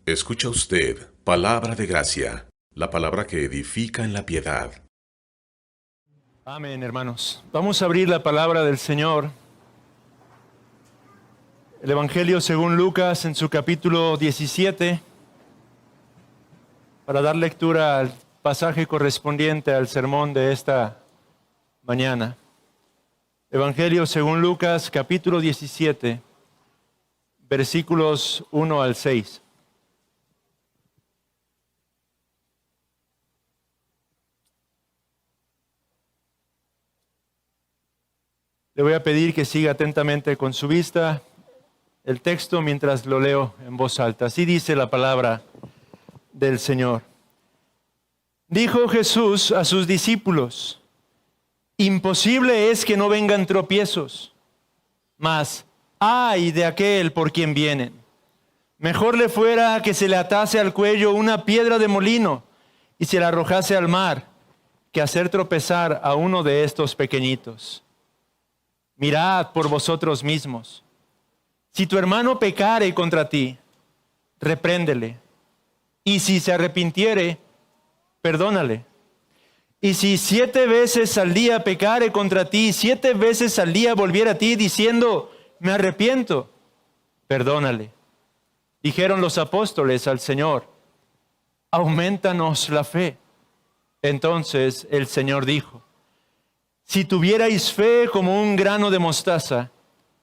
Escucha usted, palabra de gracia, la palabra que edifica en la piedad. Amén, hermanos. Vamos a abrir la palabra del Señor. El Evangelio según Lucas en su capítulo 17, para dar lectura al pasaje correspondiente al sermón de esta mañana. Evangelio según Lucas, capítulo 17, versículos 1 al 6. Le voy a pedir que siga atentamente con su vista el texto mientras lo leo en voz alta. Así dice la palabra del Señor. Dijo Jesús a sus discípulos: imposible es que no vengan tropiezos, mas ay de aquel por quien vienen. Mejor le fuera que se le atase al cuello una piedra de molino y se la arrojase al mar, que hacer tropezar a uno de estos pequeñitos. Mirad por vosotros mismos. Si tu hermano pecare contra ti, repréndele. Y si se arrepintiere, perdónale. Y si 7 veces al día pecare contra ti, 7 veces al día volviera a ti diciendo, me arrepiento, perdónale. Dijeron los apóstoles al Señor, aumentanos la fe. Entonces el Señor dijo, si tuvierais fe como un grano de mostaza,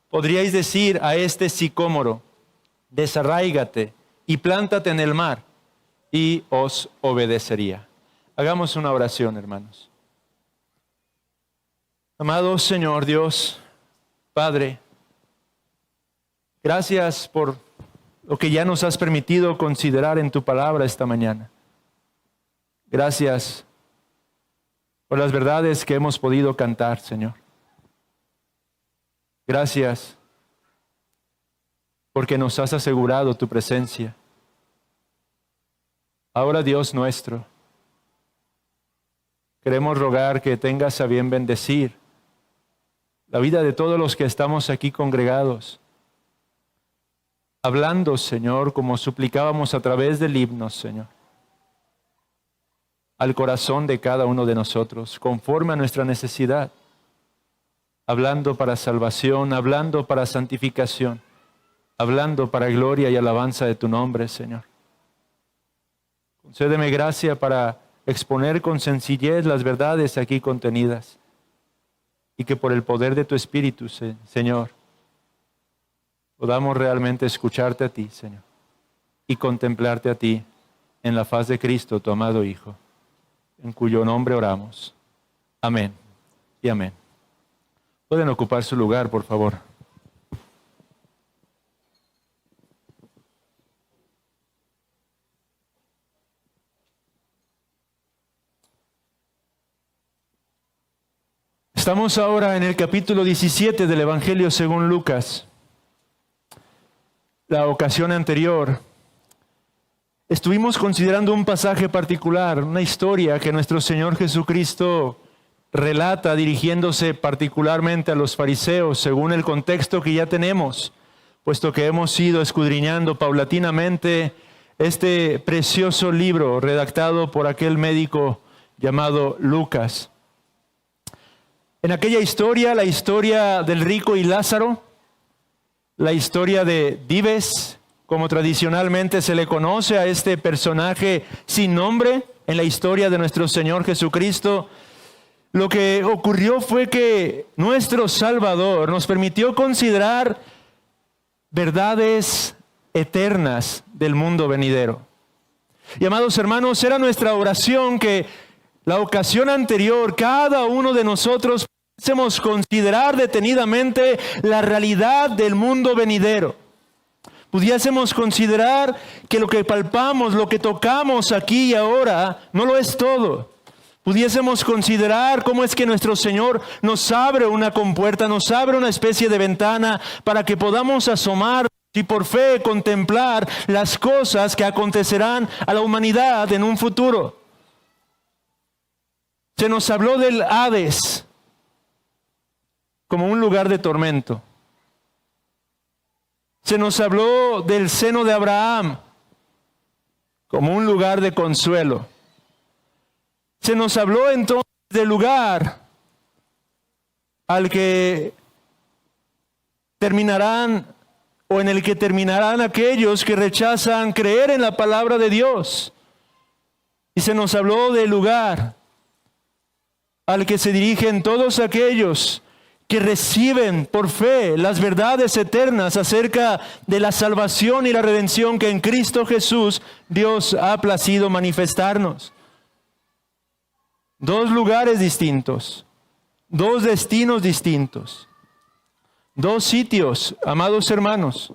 podríais decir a este sicómoro, desarráigate y plántate en el mar, y os obedecería. Hagamos una oración, hermanos. Amado Señor Dios, Padre, gracias por lo que ya nos has permitido considerar en tu palabra esta mañana. Gracias por las verdades que hemos podido cantar, Señor. Gracias porque nos has asegurado tu presencia. Ahora, Dios nuestro, queremos rogar que tengas a bien bendecir la vida de todos los que estamos aquí congregados, hablando, Señor, como suplicábamos a través del himno, Señor, al corazón de cada uno de nosotros, conforme a nuestra necesidad, hablando para salvación, hablando para santificación, hablando para gloria y alabanza de tu nombre, Señor. Concédeme gracia para exponer con sencillez las verdades aquí contenidas y que por el poder de tu Espíritu, Señor, podamos realmente escucharte a ti, Señor, y contemplarte a ti en la faz de Cristo, tu amado Hijo, en cuyo nombre oramos. Amén y amén. Pueden ocupar su lugar, por favor. Estamos ahora en el capítulo 17 del Evangelio según Lucas. La ocasión anterior estuvimos considerando un pasaje particular, una historia que nuestro Señor Jesucristo relata dirigiéndose particularmente a los fariseos según el contexto que ya tenemos, puesto que hemos ido escudriñando paulatinamente este precioso libro redactado por aquel médico llamado Lucas. En aquella historia, la historia del rico y Lázaro, la historia de Dives, como tradicionalmente se le conoce a este personaje sin nombre en la historia de nuestro Señor Jesucristo, lo que ocurrió fue que nuestro Salvador nos permitió considerar verdades eternas del mundo venidero. Y amados hermanos, era nuestra oración que la ocasión anterior, cada uno de nosotros pudiésemos considerar detenidamente la realidad del mundo venidero. Pudiésemos considerar que lo que palpamos, lo que tocamos aquí y ahora, no lo es todo. Pudiésemos considerar cómo es que nuestro Señor nos abre una compuerta, nos abre una especie de ventana para que podamos asomar y por fe contemplar las cosas que acontecerán a la humanidad en un futuro. Se nos habló del Hades como un lugar de tormento. Se nos habló del seno de Abraham como un lugar de consuelo. Se nos habló entonces del lugar al que terminarán o en el que terminarán aquellos que rechazan creer en la palabra de Dios. Y se nos habló del lugar al que se dirigen todos aquellos que reciben por fe las verdades eternas acerca de la salvación y la redención que en Cristo Jesús Dios ha placido manifestarnos. Dos lugares distintos, dos destinos distintos, dos sitios, amados hermanos,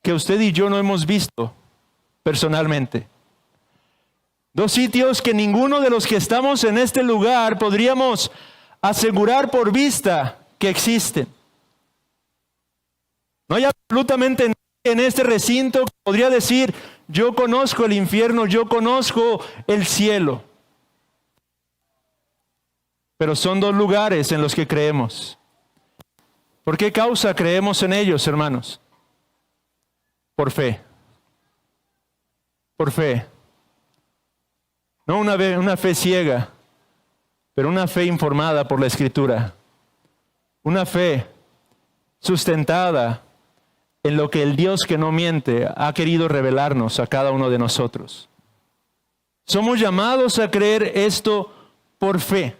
que usted y yo no hemos visto personalmente. Dos sitios que ninguno de los que estamos en este lugar podríamos asegurar por vista que existen. No hay absolutamente nadie en este recinto que podría decir, yo conozco el infierno, yo conozco el cielo. Pero son dos lugares en los que creemos. ¿Por qué causa creemos en ellos, hermanos? Por fe. Por fe. No una fe ciega, pero una fe informada por la Escritura. Una fe sustentada en lo que el Dios que no miente ha querido revelarnos a cada uno de nosotros. Somos llamados a creer esto por fe.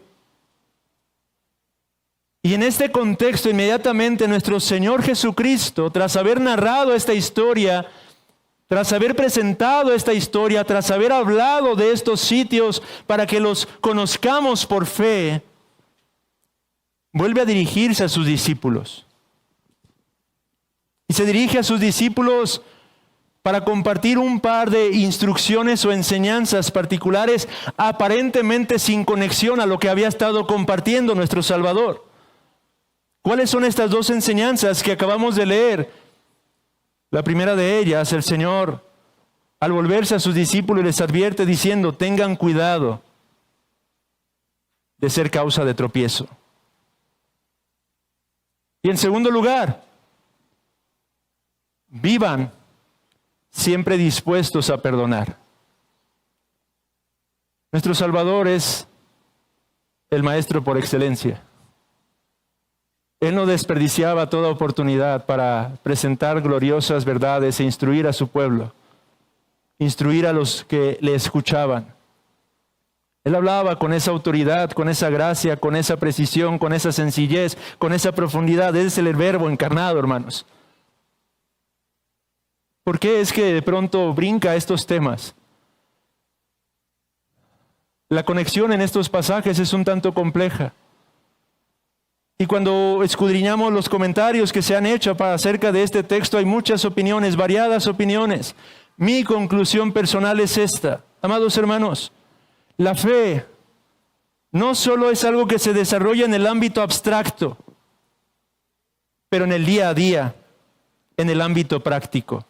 Y en este contexto, inmediatamente nuestro Señor Jesucristo, tras haber narrado esta historia, tras haber presentado esta historia, tras haber hablado de estos sitios para que los conozcamos por fe, vuelve a dirigirse a sus discípulos. Y se dirige a sus discípulos para compartir un par de instrucciones o enseñanzas particulares, aparentemente sin conexión a lo que había estado compartiendo nuestro Salvador. ¿Cuáles son estas dos enseñanzas que acabamos de leer? La primera de ellas, el Señor, al volverse a sus discípulos, les advierte diciendo, tengan cuidado de ser causa de tropiezo. Y en segundo lugar, vivan siempre dispuestos a perdonar. Nuestro Salvador es el Maestro por excelencia. Él no desperdiciaba toda oportunidad para presentar gloriosas verdades e instruir a su pueblo, instruir a los que le escuchaban. Él hablaba con esa autoridad, con esa gracia, con esa precisión, con esa sencillez, con esa profundidad. Ese es el Verbo encarnado, hermanos. ¿Por qué es que de pronto brinca estos temas? La conexión en estos pasajes es un tanto compleja. Y cuando escudriñamos los comentarios que se han hecho acerca de este texto, hay muchas opiniones, variadas opiniones. Mi conclusión personal es esta. Amados hermanos, la fe no solo es algo que se desarrolla en el ámbito abstracto, pero en el día a día, en el ámbito práctico.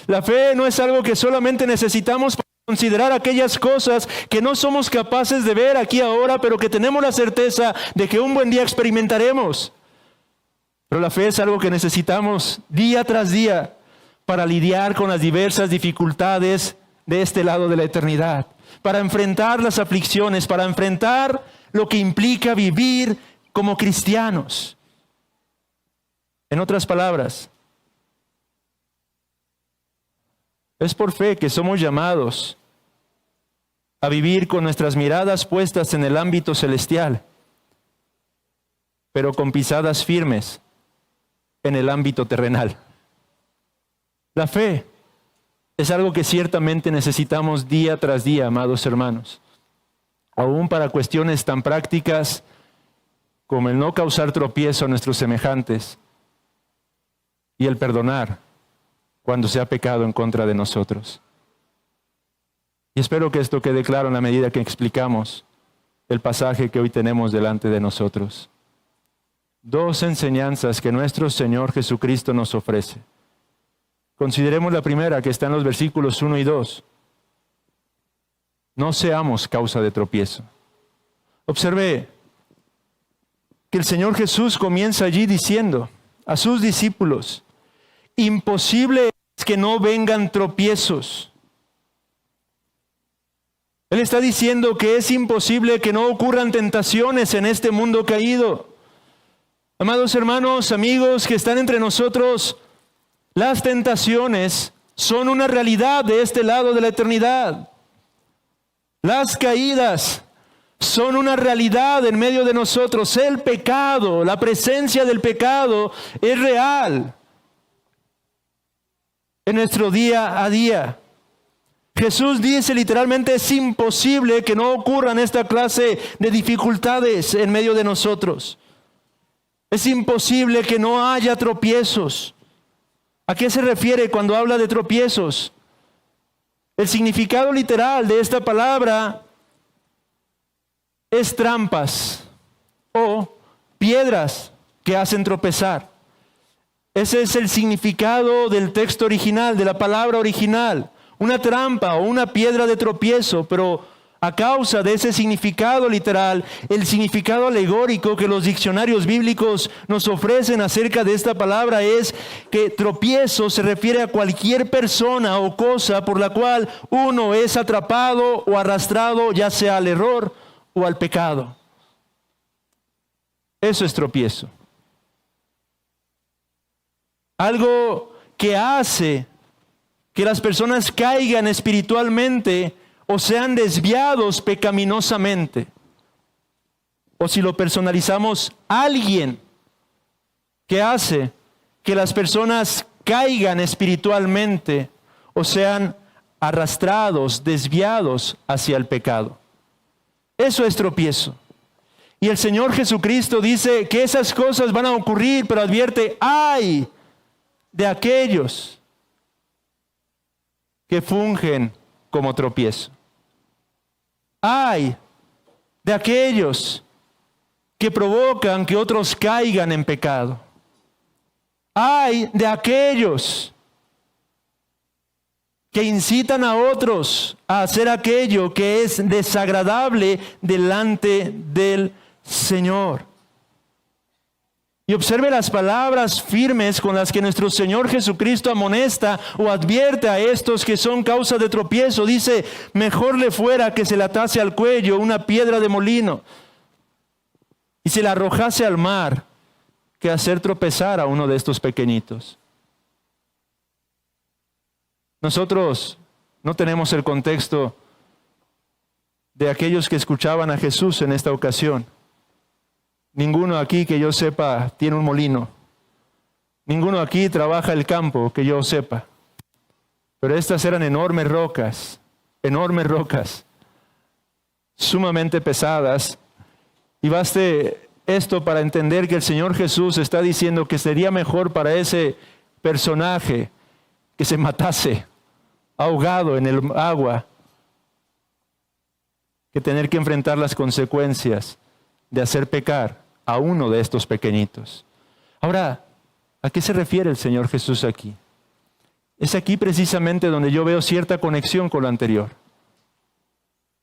La fe no es algo que solamente necesitamos para considerar aquellas cosas que no somos capaces de ver aquí ahora, pero que tenemos la certeza de que un buen día experimentaremos. Pero la fe es algo que necesitamos día tras día para lidiar con las diversas dificultades de este lado de la eternidad, para enfrentar las aflicciones, para enfrentar lo que implica vivir como cristianos. En otras palabras, es por fe que somos llamados a vivir con nuestras miradas puestas en el ámbito celestial, pero con pisadas firmes en el ámbito terrenal. La fe es algo que ciertamente necesitamos día tras día, amados hermanos, aún para cuestiones tan prácticas como el no causar tropiezo a nuestros semejantes y el perdonar cuando se ha pecado en contra de nosotros. Y espero que esto quede claro en la medida que explicamos el pasaje que hoy tenemos delante de nosotros. Dos enseñanzas que nuestro Señor Jesucristo nos ofrece. Consideremos la primera, que está en los versículos 1 y 2. No seamos causa de tropiezo. Observe que el Señor Jesús comienza allí diciendo a sus discípulos, imposible es que no vengan tropiezos. Él está diciendo que es imposible que no ocurran tentaciones en este mundo caído. Amados hermanos, amigos que están entre nosotros, las tentaciones son una realidad de este lado de la eternidad. Las caídas son una realidad en medio de nosotros. El pecado, la presencia del pecado es real en nuestro día a día. Jesús dice literalmente, es imposible que no ocurran esta clase de dificultades en medio de nosotros. Es imposible que no haya tropiezos. ¿A qué se refiere cuando habla de tropiezos? El significado literal de esta palabra es trampas o piedras que hacen tropezar. Ese es el significado del texto original, de la palabra original. Una trampa o una piedra de tropiezo, pero a causa de ese significado literal, el significado alegórico que los diccionarios bíblicos nos ofrecen acerca de esta palabra es que tropiezo se refiere a cualquier persona o cosa por la cual uno es atrapado o arrastrado, ya sea al error o al pecado. Eso es tropiezo. Algo que hace que las personas caigan espiritualmente o sean desviados pecaminosamente. O si lo personalizamos, alguien que hace que las personas caigan espiritualmente o sean arrastrados, desviados hacia el pecado. Eso es tropiezo. Y el Señor Jesucristo dice que esas cosas van a ocurrir, pero advierte, ¡ay de aquellos que fungen como tropiezo! ¡Ay de aquellos que provocan que otros caigan en pecado! ¡Ay de aquellos que incitan a otros a hacer aquello que es desagradable delante del Señor! Y observe las palabras firmes con las que nuestro Señor Jesucristo amonesta o advierte a estos que son causa de tropiezo. Dice, mejor le fuera que se le atase al cuello una piedra de molino y se la arrojase al mar que hacer tropezar a uno de estos pequeñitos. Nosotros no tenemos el contexto de aquellos que escuchaban a Jesús en esta ocasión. Ninguno aquí que yo sepa tiene un molino. Ninguno aquí trabaja el campo que yo sepa. Pero estas eran enormes rocas, sumamente pesadas. Y baste esto para entender que el Señor Jesús está diciendo que sería mejor para ese personaje que se matase ahogado en el agua que tener que enfrentar las consecuencias de hacer pecar a uno de estos pequeñitos. Ahora, ¿a qué se refiere el Señor Jesús aquí? Es aquí precisamente donde yo veo cierta conexión con lo anterior.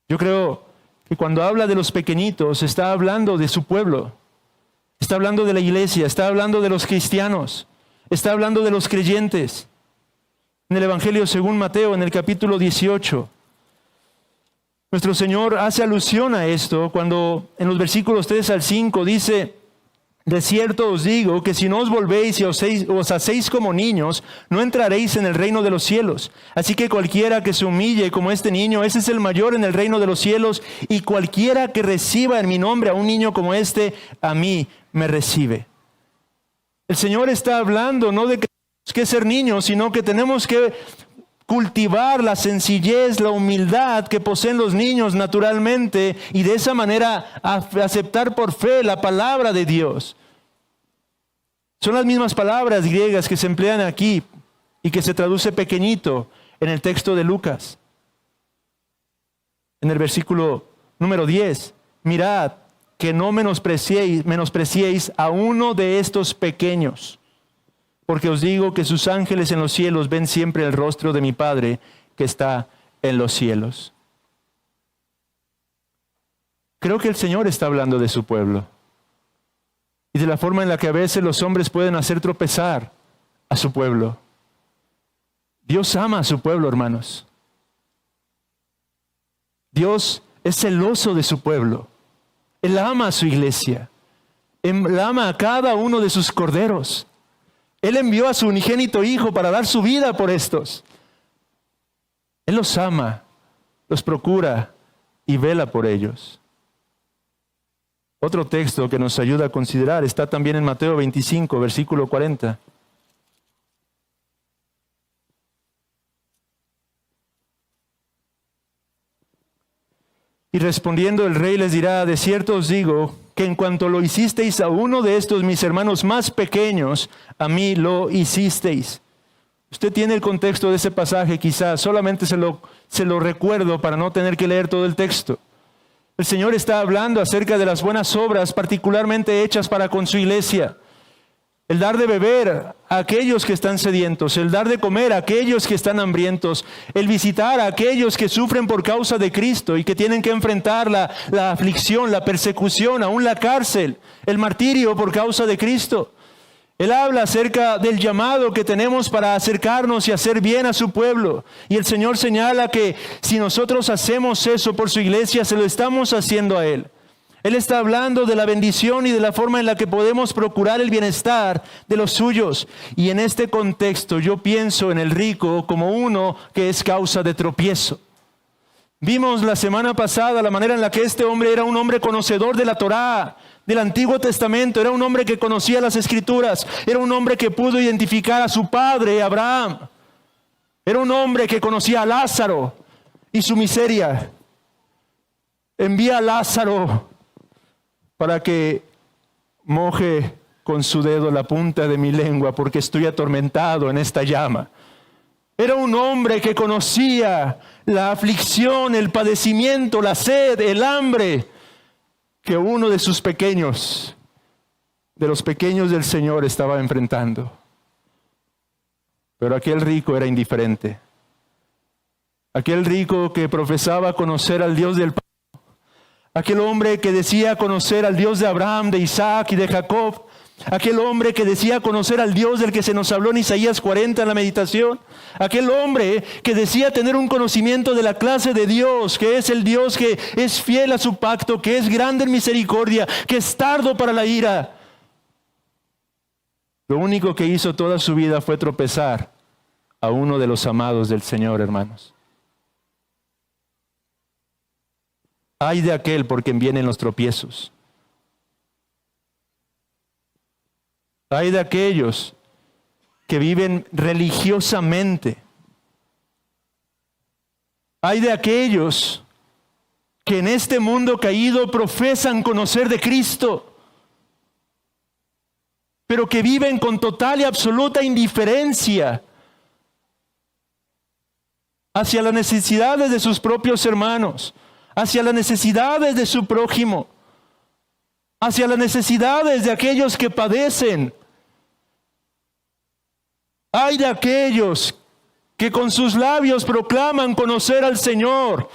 Yo creo que cuando habla de los pequeñitos, está hablando de su pueblo, está hablando de la iglesia, está hablando de los cristianos, está hablando de los creyentes. En el Evangelio según Mateo, en el capítulo 18, nuestro Señor hace alusión a esto cuando en los versículos 3 al 5 dice, de cierto os digo que si no os volvéis y os hacéis como niños, no entraréis en el reino de los cielos. Así que cualquiera que se humille como este niño, ese es el mayor en el reino de los cielos, y cualquiera que reciba en mi nombre a un niño como este, a mí me recibe. El Señor está hablando no de que tenemos que ser niños, sino que tenemos que cultivar la sencillez, la humildad que poseen los niños naturalmente y de esa manera aceptar por fe la palabra de Dios. Son las mismas palabras griegas que se emplean aquí y que se traduce pequeñito en el texto de Lucas. En el versículo número 10, mirad que no menospreciéis a uno de estos pequeños. Porque os digo que sus ángeles en los cielos ven siempre el rostro de mi Padre que está en los cielos. Creo que el Señor está hablando de su pueblo y de la forma en la que a veces los hombres pueden hacer tropezar a su pueblo. Dios ama a su pueblo, hermanos. Dios es celoso de su pueblo. Él ama a su iglesia. Él ama a cada uno de sus corderos. Él envió a su unigénito Hijo para dar su vida por estos. Él los ama, los procura y vela por ellos. Otro texto que nos ayuda a considerar está también en Mateo 25, versículo 40. Y respondiendo el rey les dirá: de cierto os digo que en cuanto lo hicisteis a uno de estos mis hermanos más pequeños, a mí lo hicisteis. Usted tiene el contexto de ese pasaje, quizás solamente se lo recuerdo para no tener que leer todo el texto. El Señor está hablando acerca de las buenas obras particularmente hechas para con su iglesia. El dar de beber a aquellos que están sedientos, el dar de comer a aquellos que están hambrientos, el visitar a aquellos que sufren por causa de Cristo y que tienen que enfrentar la aflicción, la persecución, aún la cárcel, el martirio por causa de Cristo. Él habla acerca del llamado que tenemos para acercarnos y hacer bien a su pueblo. Y el Señor señala que si nosotros hacemos eso por su iglesia, se lo estamos haciendo a Él. Él está hablando de la bendición y de la forma en la que podemos procurar el bienestar de los suyos. Y en este contexto yo pienso en el rico como uno que es causa de tropiezo. Vimos la semana pasada la manera en la que este hombre era un hombre conocedor de la Torá, del Antiguo Testamento. Era un hombre que conocía las Escrituras. Era un hombre que pudo identificar a su padre, Abraham. Era un hombre que conocía a Lázaro y su miseria. Envía a Lázaro para que moje con su dedo la punta de mi lengua, porque estoy atormentado en esta llama. Era un hombre que conocía la aflicción, el padecimiento, la sed, el hambre, que uno de sus pequeños, de los pequeños del Señor, estaba enfrentando. Pero aquel rico era indiferente. Aquel rico que profesaba conocer al Dios del aquel hombre que decía conocer al Dios de Abraham, de Isaac y de Jacob. Aquel hombre que decía conocer al Dios del que se nos habló en Isaías 40 en la meditación. Aquel hombre que decía tener un conocimiento de la clase de Dios, que es el Dios que es fiel a su pacto, que es grande en misericordia, que es tardo para la ira. Lo único que hizo toda su vida fue tropezar a uno de los amados del Señor, hermanos. Ay de aquel por quien vienen los tropiezos. Ay de aquellos que viven religiosamente. Ay de aquellos que en este mundo caído profesan conocer de Cristo, pero que viven con total y absoluta indiferencia hacia las necesidades de sus propios hermanos, hacia las necesidades de su prójimo, hacia las necesidades de aquellos que padecen. Ay de aquellos que con sus labios proclaman conocer al Señor,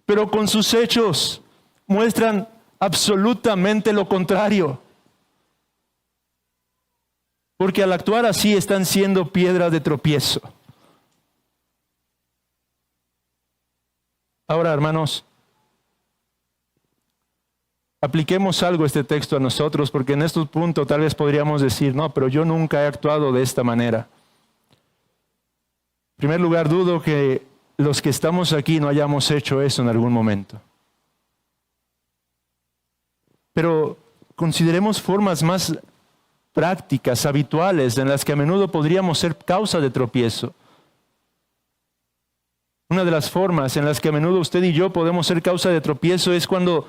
pero con sus hechos muestran absolutamente lo contrario. Porque al actuar así están siendo piedra de tropiezo. Ahora, hermanos, apliquemos algo este texto a nosotros, porque en estos puntos tal vez podríamos decir, no, pero yo nunca he actuado de esta manera. En primer lugar, dudo que los que estamos aquí no hayamos hecho eso en algún momento. Pero consideremos formas más prácticas, habituales, en las que a menudo podríamos ser causa de tropiezo. Una de las formas en las que a menudo usted y yo podemos ser causa de tropiezo es cuando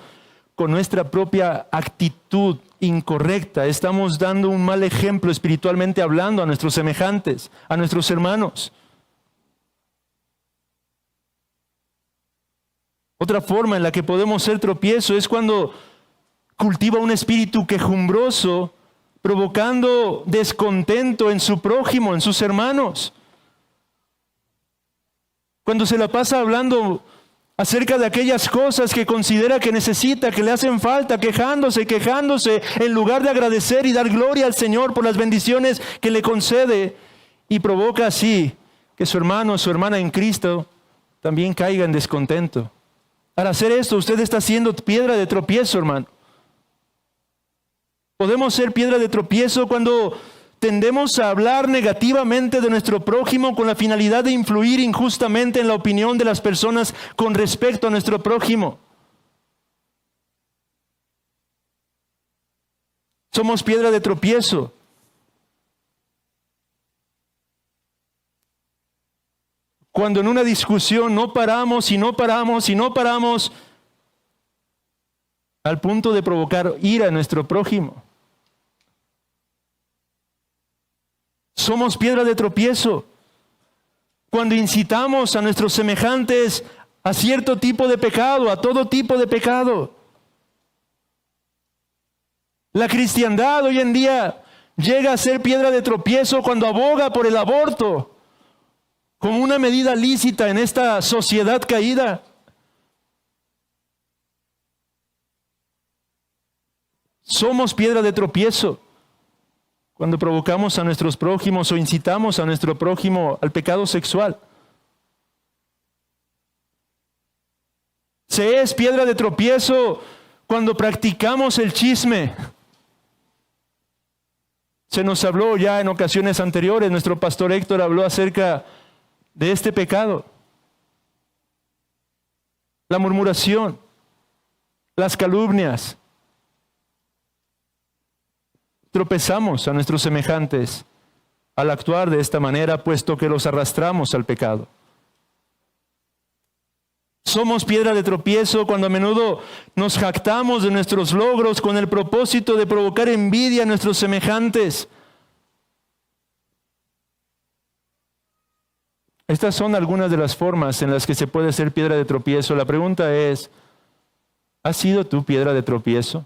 con nuestra propia actitud incorrecta estamos dando un mal ejemplo espiritualmente hablando a nuestros semejantes, a nuestros hermanos. Otra forma en la que podemos ser tropiezo es cuando cultiva un espíritu quejumbroso, provocando descontento en su prójimo, en sus hermanos. Cuando se la pasa hablando acerca de aquellas cosas que considera que necesita, que le hacen falta, quejándose, en lugar de agradecer y dar gloria al Señor por las bendiciones que le concede, y provoca así que su hermano o su hermana en Cristo también caiga en descontento. Al hacer esto, usted está siendo piedra de tropiezo, hermano. Podemos ser piedra de tropiezo cuando tendemos a hablar negativamente de nuestro prójimo con la finalidad de influir injustamente en la opinión de las personas con respecto a nuestro prójimo. Somos piedra de tropiezo cuando en una discusión no paramos y no paramos y no paramos al punto de provocar ira a nuestro prójimo. Somos piedra de tropiezo cuando incitamos a nuestros semejantes a cierto tipo de pecado, a todo tipo de pecado. La cristiandad hoy en día llega a ser piedra de tropiezo cuando aboga por el aborto como una medida lícita en esta sociedad caída. Somos piedra de tropiezo cuando provocamos a nuestros prójimos o incitamos a nuestro prójimo al pecado sexual. Se es piedra de tropiezo cuando practicamos el chisme. Se nos habló ya en ocasiones anteriores, nuestro pastor Héctor habló acerca de este pecado. La murmuración, las calumnias. Tropezamos a nuestros semejantes al actuar de esta manera, puesto que los arrastramos al pecado. Somos piedra de tropiezo cuando a menudo nos jactamos de nuestros logros con el propósito de provocar envidia a nuestros semejantes. Estas son algunas de las formas en las que se puede ser piedra de tropiezo. La pregunta es, ¿has sido tú piedra de tropiezo?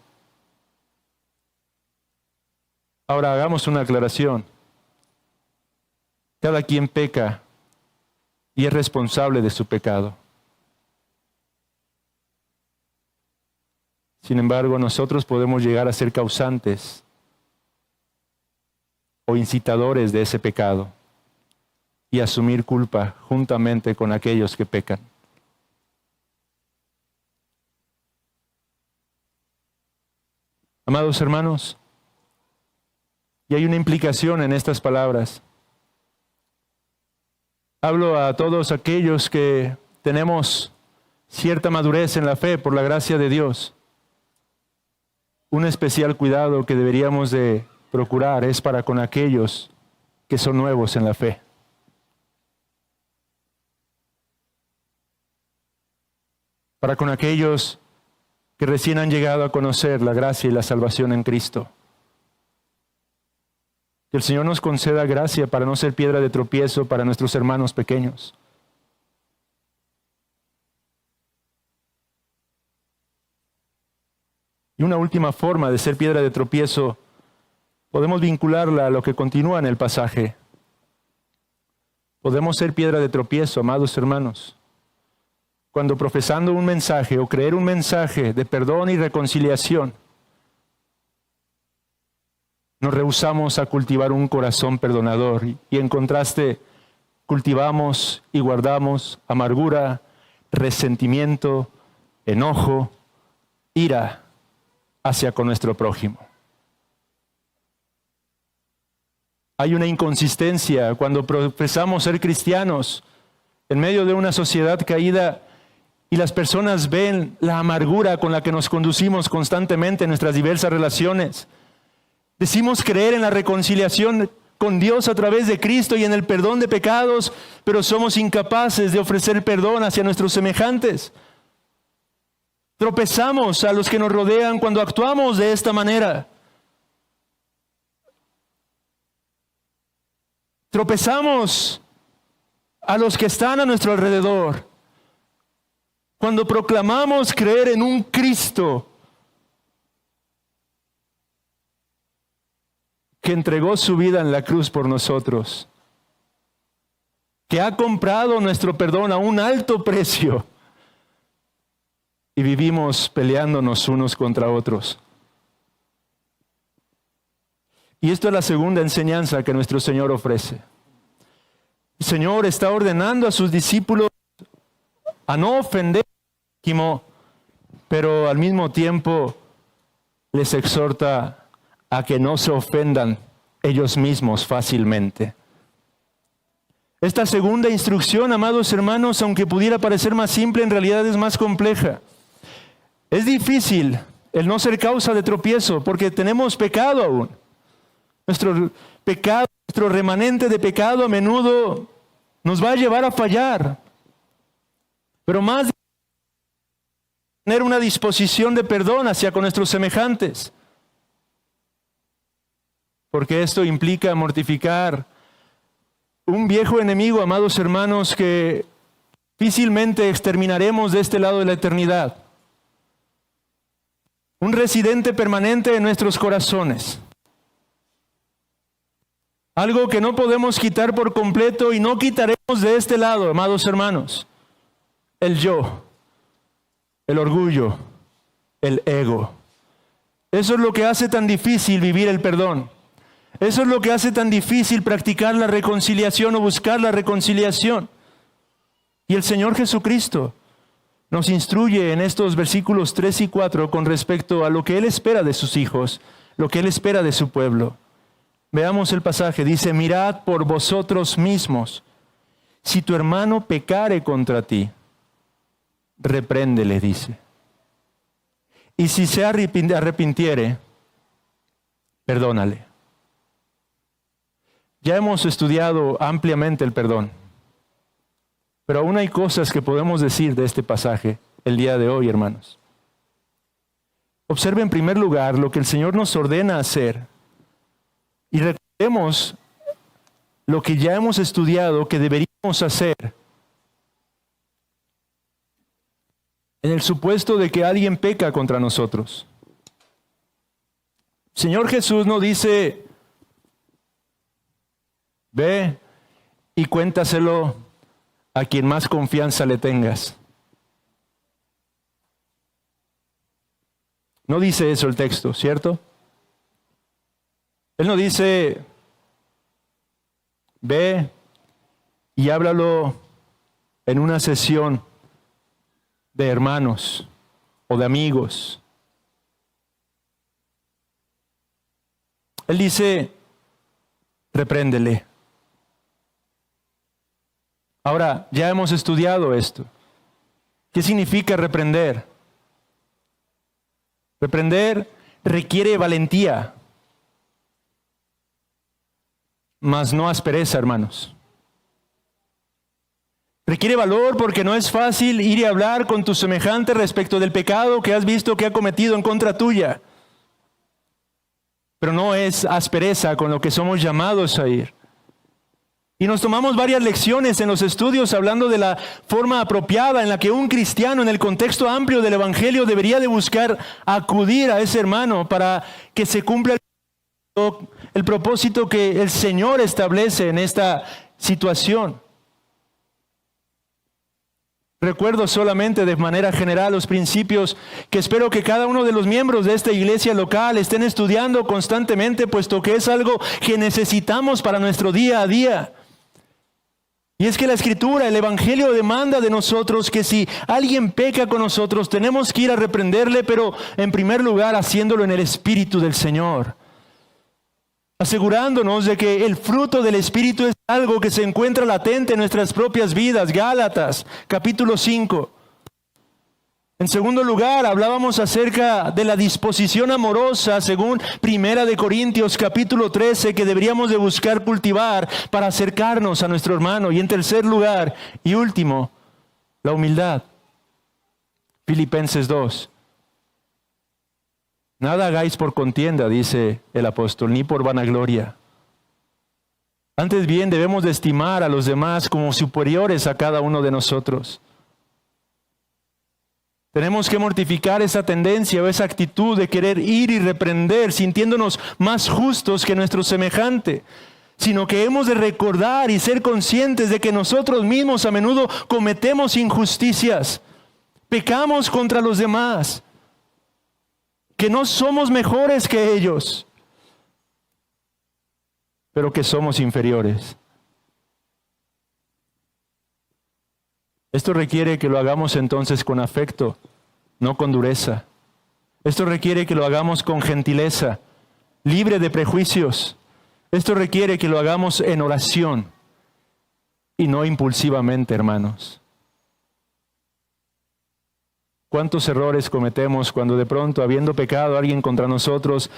Ahora hagamos una aclaración. Cada quien peca y es responsable de su pecado. Sin embargo, nosotros podemos llegar a ser causantes o incitadores de ese pecado y asumir culpa juntamente con aquellos que pecan. Amados hermanos, y hay una implicación en estas palabras. Hablo a todos aquellos que tenemos cierta madurez en la fe por la gracia de Dios. Un especial cuidado que deberíamos de procurar es para con aquellos que son nuevos en la fe. Para con aquellos que recién han llegado a conocer la gracia y la salvación en Cristo. Que el Señor nos conceda gracia para no ser piedra de tropiezo para nuestros hermanos pequeños. Y una última forma de ser piedra de tropiezo, podemos vincularla a lo que continúa en el pasaje. Podemos ser piedra de tropiezo, amados hermanos, cuando profesando un mensaje o creer un mensaje de perdón y reconciliación, nos rehusamos a cultivar un corazón perdonador y en contraste cultivamos y guardamos amargura, resentimiento, enojo, ira hacia con nuestro prójimo. Hay una inconsistencia cuando profesamos ser cristianos en medio de una sociedad caída y las personas ven la amargura con la que nos conducimos constantemente en nuestras diversas relaciones. Decimos creer en la reconciliación con Dios a través de Cristo y en el perdón de pecados, pero somos incapaces de ofrecer perdón hacia nuestros semejantes. Tropezamos a los que nos rodean cuando actuamos de esta manera. Tropezamos a los que están a nuestro alrededor cuando proclamamos creer en un Cristo que entregó su vida en la cruz por nosotros, que ha comprado nuestro perdón a un alto precio. Y vivimos peleándonos unos contra otros. Y esto es la segunda enseñanza que nuestro Señor ofrece. El Señor está ordenando a sus discípulos a no ofender al prójimo, pero al mismo tiempo les exhorta a que no se ofendan ellos mismos fácilmente. Esta segunda instrucción, amados hermanos, aunque pudiera parecer más simple, en realidad es más compleja. Es difícil el no ser causa de tropiezo, porque tenemos pecado aún. Nuestro pecado, nuestro remanente de pecado a menudo nos va a llevar a fallar. Pero más tener una disposición de perdón hacia con nuestros semejantes. Porque esto implica mortificar un viejo enemigo, amados hermanos, que difícilmente exterminaremos de este lado de la eternidad. Un residente permanente en nuestros corazones. Algo que no podemos quitar por completo y no quitaremos de este lado, amados hermanos. El yo, el orgullo, el ego. Eso es lo que hace tan difícil vivir el perdón. Eso es lo que hace tan difícil practicar la reconciliación o buscar la reconciliación. Y el Señor Jesucristo nos instruye en estos versículos 3 y 4 con respecto a lo que Él espera de sus hijos, lo que Él espera de su pueblo. Veamos el pasaje, dice, mirad por vosotros mismos, si tu hermano pecare contra ti, repréndele, dice. Y si se arrepintiere, perdónale. Ya hemos estudiado ampliamente el perdón, pero aún hay cosas que podemos decir de este pasaje el día de hoy, hermanos. Observe en primer lugar lo que el Señor nos ordena hacer y recordemos lo que ya hemos estudiado que deberíamos hacer en el supuesto de que alguien peca contra nosotros. Señor Jesús no dice, ve y cuéntaselo a quien más confianza le tengas. No dice eso el texto, ¿cierto? Él no dice, ve y háblalo en una sesión de hermanos o de amigos. Él dice, repréndele. Ahora, ya hemos estudiado esto. ¿Qué significa reprender? Reprender requiere valentía, mas no aspereza, hermanos. Requiere valor porque no es fácil ir y hablar con tu semejante respecto del pecado que has visto que ha cometido en contra tuya. Pero no es aspereza con lo que somos llamados a ir. Y nos tomamos varias lecciones en los estudios hablando de la forma apropiada en la que un cristiano en el contexto amplio del Evangelio debería de buscar acudir a ese hermano para que se cumpla el propósito que el Señor establece en esta situación. Recuerdo solamente de manera general los principios que espero que cada uno de los miembros de esta iglesia local estén estudiando constantemente, puesto que es algo que necesitamos para nuestro día a día. Y es que la Escritura, el Evangelio demanda de nosotros que si alguien peca con nosotros, tenemos que ir a reprenderle, pero en primer lugar haciéndolo en el Espíritu del Señor. Asegurándonos de que el fruto del Espíritu es algo que se encuentra latente en nuestras propias vidas. Gálatas, capítulo 5. En segundo lugar, hablábamos acerca de la disposición amorosa, según Primera de Corintios, capítulo 13, que deberíamos de buscar cultivar para acercarnos a nuestro hermano. Y en tercer lugar, y último, la humildad. Filipenses 2. Nada hagáis por contienda, dice el apóstol, ni por vanagloria. Antes bien debemos de estimar a los demás como superiores a cada uno de nosotros. Tenemos que mortificar esa tendencia o esa actitud de querer ir y reprender, sintiéndonos más justos que nuestro semejante, sino que hemos de recordar y ser conscientes de que nosotros mismos a menudo cometemos injusticias, pecamos contra los demás, que no somos mejores que ellos, pero que somos inferiores. Esto requiere que lo hagamos entonces con afecto, no con dureza. Esto requiere que lo hagamos con gentileza, libre de prejuicios. Esto requiere que lo hagamos en oración y no impulsivamente, hermanos. ¿Cuántos errores cometemos cuando de pronto, habiendo pecado alguien contra nosotros,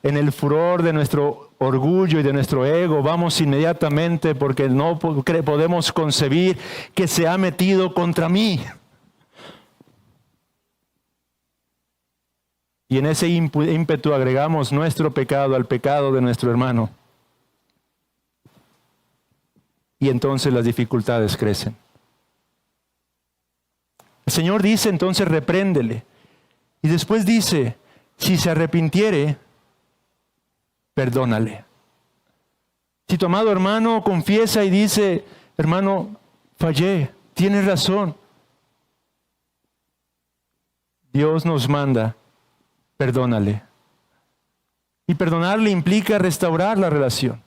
en el furor de nuestro orgullo y de nuestro ego, vamos inmediatamente porque no podemos concebir que se ha metido contra mí? Y en ese ímpetu agregamos nuestro pecado al pecado de nuestro hermano. Y entonces las dificultades crecen. El Señor dice entonces, repréndele. Y después dice, si se arrepintiere, perdónale. Si tu amado hermano confiesa y dice, hermano, fallé, tienes razón. Dios nos manda, perdónale. Y perdonarle implica restaurar la relación.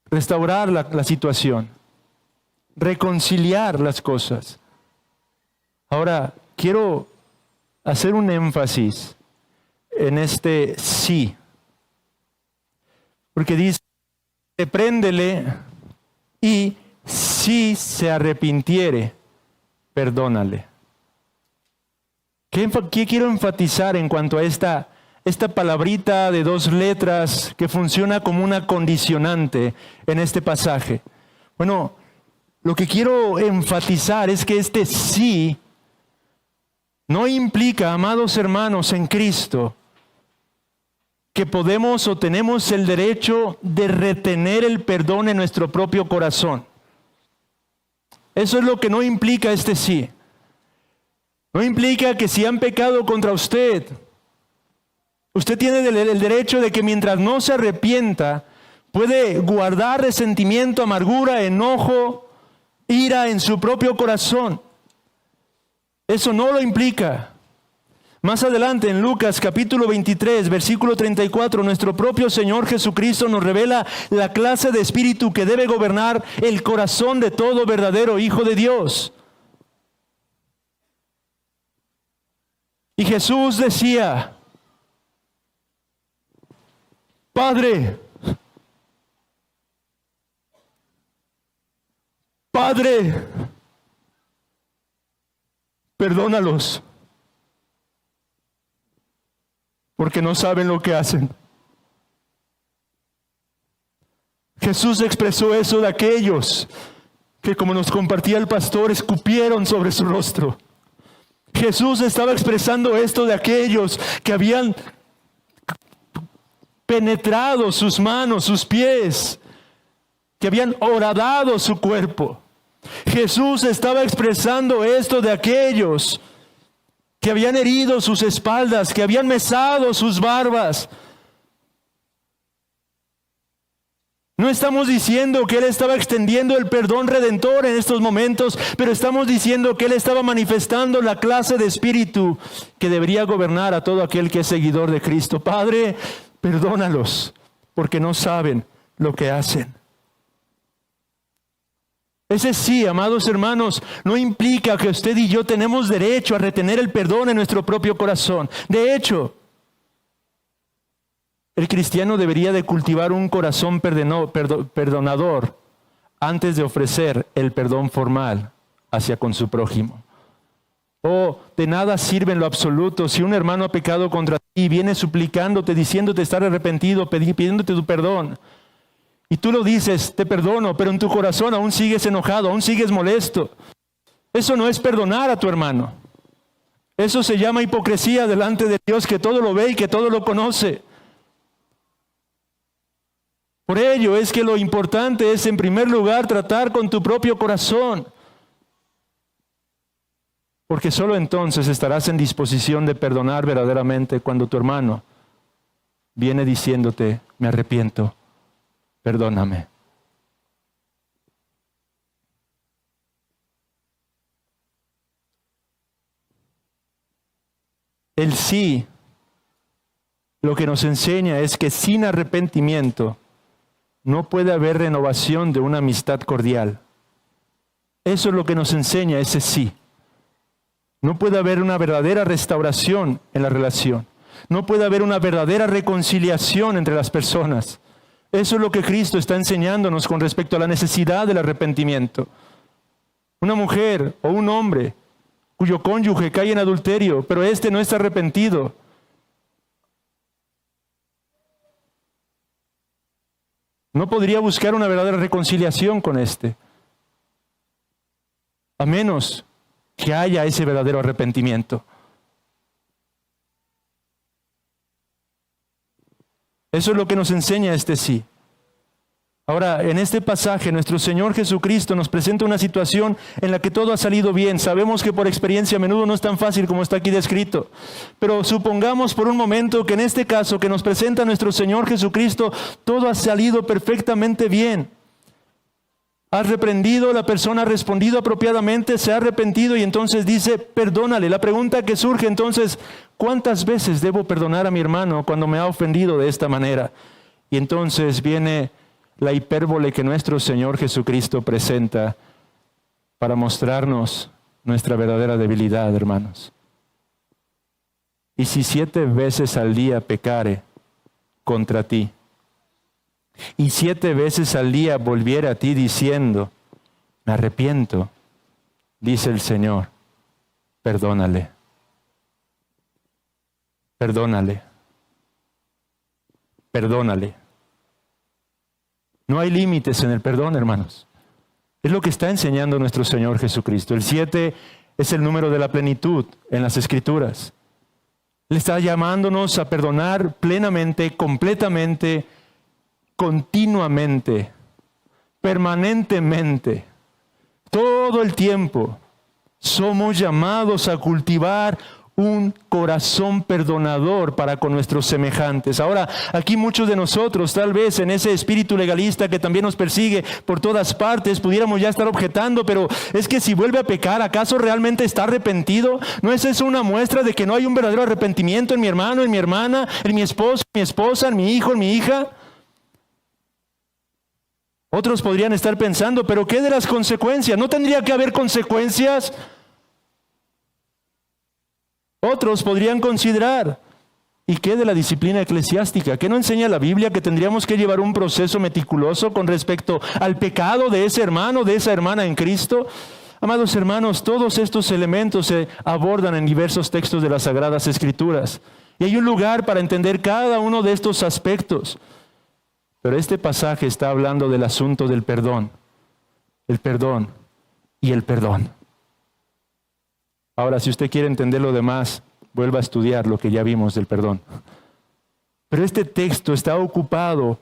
Restaurar la situación. Reconciliar las cosas. Ahora, quiero hacer un énfasis en este sí. Porque dice, repréndele y si se arrepintiere, perdónale. ¿Qué quiero enfatizar en cuanto a esta palabrita de 2 letras que funciona como una condicionante en este pasaje? Bueno, lo que quiero enfatizar es que este sí no implica, amados hermanos en Cristo, que podemos o tenemos el derecho de retener el perdón en nuestro propio corazón. Eso es lo que no implica este sí. No implica que si han pecado contra usted, usted tiene el derecho de que mientras no se arrepienta, puede guardar resentimiento, amargura, enojo, ira en su propio corazón. Eso no lo implica. Más adelante en Lucas capítulo 23, versículo 34, nuestro propio Señor Jesucristo nos revela la clase de espíritu que debe gobernar el corazón de todo verdadero hijo de Dios. Y Jesús decía, Padre, perdónalos, porque no saben lo que hacen. Jesús expresó eso de aquellos que, como nos compartía el pastor, escupieron sobre su rostro. Jesús estaba expresando esto de aquellos que habían penetrado sus manos, sus pies, que habían horadado su cuerpo. Jesús estaba expresando esto de aquellos que habían herido sus espaldas, que habían mesado sus barbas. No estamos diciendo que Él estaba extendiendo el perdón redentor en estos momentos, pero estamos diciendo que Él estaba manifestando la clase de espíritu que debería gobernar a todo aquel que es seguidor de Cristo. Padre, perdónalos, porque no saben lo que hacen. Ese sí, amados hermanos, no implica que usted y yo tenemos derecho a retener el perdón en nuestro propio corazón. De hecho, el cristiano debería de cultivar un corazón perdonador antes de ofrecer el perdón formal hacia con su prójimo. De nada sirve en lo absoluto si un hermano ha pecado contra ti y viene suplicándote, diciéndote estar arrepentido, pidiéndote tu perdón. Y tú lo dices, te perdono, pero en tu corazón aún sigues enojado, aún sigues molesto. Eso no es perdonar a tu hermano. Eso se llama hipocresía delante de Dios, que todo lo ve y que todo lo conoce. Por ello es que lo importante es, en primer lugar, tratar con tu propio corazón. Porque solo entonces estarás en disposición de perdonar verdaderamente cuando tu hermano viene diciéndote, me arrepiento. Perdóname. El sí, lo que nos enseña es que sin arrepentimiento no puede haber renovación de una amistad cordial. Eso es lo que nos enseña ese sí. No puede haber una verdadera restauración en la relación. No puede haber una verdadera reconciliación entre las personas. Eso es lo que Cristo está enseñándonos con respecto a la necesidad del arrepentimiento. Una mujer o un hombre cuyo cónyuge cae en adulterio, pero éste no está arrepentido, no podría buscar una verdadera reconciliación con éste, a menos que haya ese verdadero arrepentimiento. Eso es lo que nos enseña este sí. Ahora, en este pasaje, nuestro Señor Jesucristo nos presenta una situación en la que todo ha salido bien. Sabemos que por experiencia a menudo no es tan fácil como está aquí descrito. Pero supongamos por un momento que en este caso que nos presenta nuestro Señor Jesucristo, todo ha salido perfectamente bien. Has reprendido, la persona ha respondido apropiadamente, se ha arrepentido y entonces dice, perdónale. La pregunta que surge entonces, ¿cuántas veces debo perdonar a mi hermano cuando me ha ofendido de esta manera? Y entonces viene la hipérbole que nuestro Señor Jesucristo presenta para mostrarnos nuestra verdadera debilidad, hermanos. Y si 7 veces al día pecare contra ti, y 7 veces al día volviere a ti diciendo, me arrepiento, dice el Señor, perdónale. Perdónale. Perdónale. No hay límites en el perdón, hermanos. Es lo que está enseñando nuestro Señor Jesucristo. El 7 es el número de la plenitud en las Escrituras. Él está llamándonos a perdonar plenamente, completamente, continuamente, permanentemente, todo el tiempo. Somos llamados a cultivar un corazón perdonador para con nuestros semejantes. Ahora, aquí muchos de nosotros, tal vez en ese espíritu legalista que también nos persigue por todas partes, pudiéramos ya estar objetando, pero es que si vuelve a pecar, ¿acaso realmente está arrepentido? ¿No es eso una muestra de que no hay un verdadero arrepentimiento en mi hermano, en mi hermana, en mi esposo, en mi esposa, en mi hijo, en mi hija? Otros podrían estar pensando, ¿pero qué de las consecuencias? ¿No tendría que haber consecuencias? Otros podrían considerar, ¿y qué de la disciplina eclesiástica? ¿Qué no enseña la Biblia que tendríamos que llevar un proceso meticuloso con respecto al pecado de ese hermano, de esa hermana en Cristo? Amados hermanos, todos estos elementos se abordan en diversos textos de las Sagradas Escrituras. Y hay un lugar para entender cada uno de estos aspectos. Pero este pasaje está hablando del asunto del perdón. El perdón y el perdón. Ahora, si usted quiere entender lo demás, vuelva a estudiar lo que ya vimos del perdón. Pero este texto está ocupado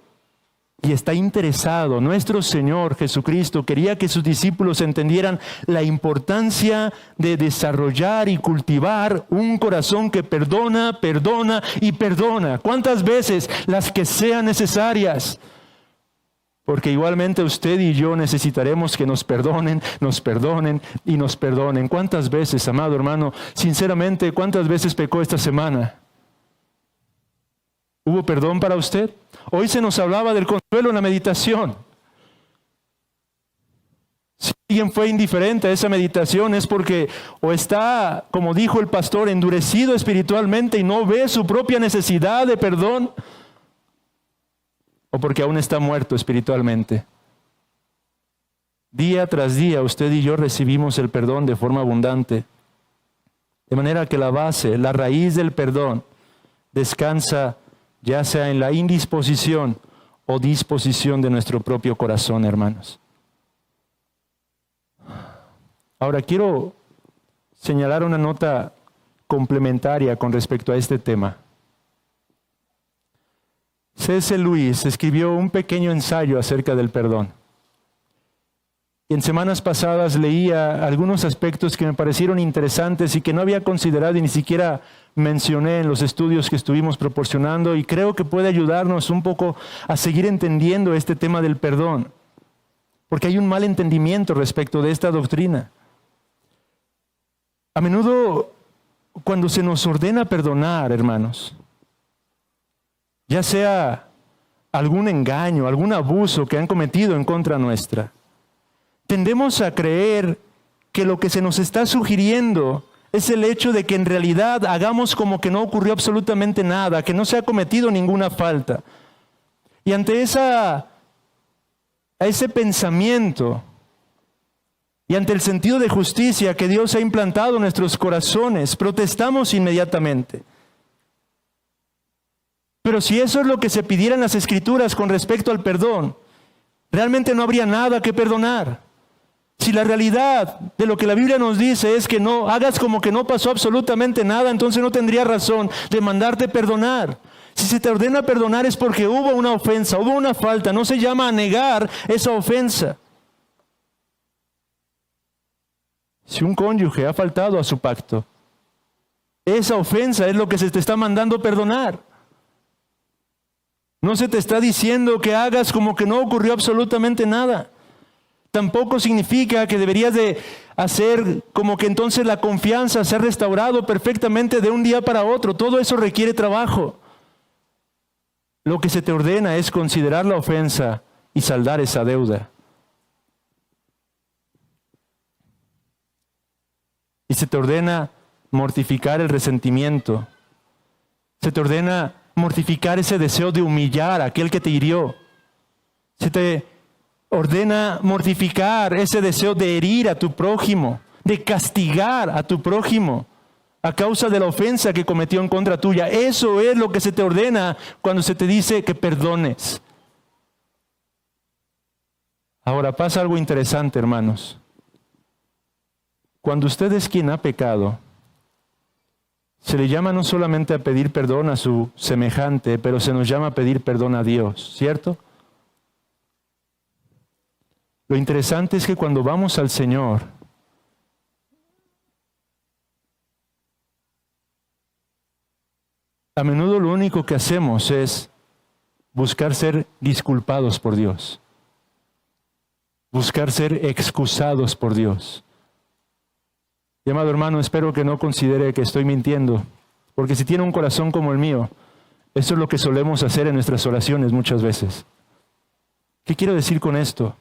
y está interesado. Nuestro Señor Jesucristo quería que sus discípulos entendieran la importancia de desarrollar y cultivar un corazón que perdona, perdona y perdona. ¿Cuántas veces? Las que sean necesarias. Porque igualmente usted y yo necesitaremos que nos perdonen y nos perdonen. ¿Cuántas veces, amado hermano, sinceramente, cuántas veces pecó esta semana? ¿Hubo perdón para usted? Hoy se nos hablaba del consuelo en la meditación. Si alguien fue indiferente a esa meditación es porque o está, como dijo el pastor, endurecido espiritualmente y no ve su propia necesidad de perdón, o porque aún está muerto espiritualmente. Día tras día usted y yo recibimos el perdón de forma abundante. De manera que la base, la raíz del perdón descansa ya sea en la indisposición o disposición de nuestro propio corazón, hermanos. Ahora quiero señalar una nota complementaria con respecto a este tema. C.S. Lewis escribió un pequeño ensayo acerca del perdón. Y en semanas pasadas leía algunos aspectos que me parecieron interesantes y que no había considerado y ni siquiera mencioné en los estudios que estuvimos proporcionando, y creo que puede ayudarnos un poco a seguir entendiendo este tema del perdón, porque hay un mal entendimiento respecto de esta doctrina. A menudo, cuando se nos ordena perdonar, hermanos, ya sea algún engaño, algún abuso que han cometido en contra nuestra, tendemos a creer que lo que se nos está sugiriendo es el hecho de que en realidad hagamos como que no ocurrió absolutamente nada, que no se ha cometido ninguna falta. Y ante ese pensamiento y ante el sentido de justicia que Dios ha implantado en nuestros corazones, protestamos inmediatamente. Pero si eso es lo que se pidiera en las Escrituras con respecto al perdón, realmente no habría nada que perdonar. Si la realidad de lo que la Biblia nos dice es que no hagas como que no pasó absolutamente nada, entonces no tendría razón de mandarte perdonar. Si se te ordena perdonar es porque hubo una ofensa, hubo una falta, no se llama a negar esa ofensa. Si un cónyuge ha faltado a su pacto, esa ofensa es lo que se te está mandando perdonar. No se te está diciendo que hagas como que no ocurrió absolutamente nada. Tampoco significa que deberías de hacer como que entonces la confianza se ha restaurado perfectamente de un día para otro. Todo eso requiere trabajo. Lo que se te ordena es considerar la ofensa y saldar esa deuda. Y se te ordena mortificar el resentimiento. Se te ordena mortificar ese deseo de humillar a aquel que te hirió. Se te ordena mortificar ese deseo de herir a tu prójimo, de castigar a tu prójimo a causa de la ofensa que cometió en contra tuya. Eso es lo que se te ordena cuando se te dice que perdones. Ahora pasa algo interesante, hermanos. Cuando usted es quien ha pecado, se le llama no solamente a pedir perdón a su semejante, pero se nos llama a pedir perdón a Dios, ¿cierto? Lo interesante es que cuando vamos al Señor, a menudo lo único que hacemos es buscar ser disculpados por Dios, buscar ser excusados por Dios. Y amado hermano, espero que no considere que estoy mintiendo, porque si tiene un corazón como el mío, eso es lo que solemos hacer en nuestras oraciones muchas veces. ¿Qué quiero decir con esto?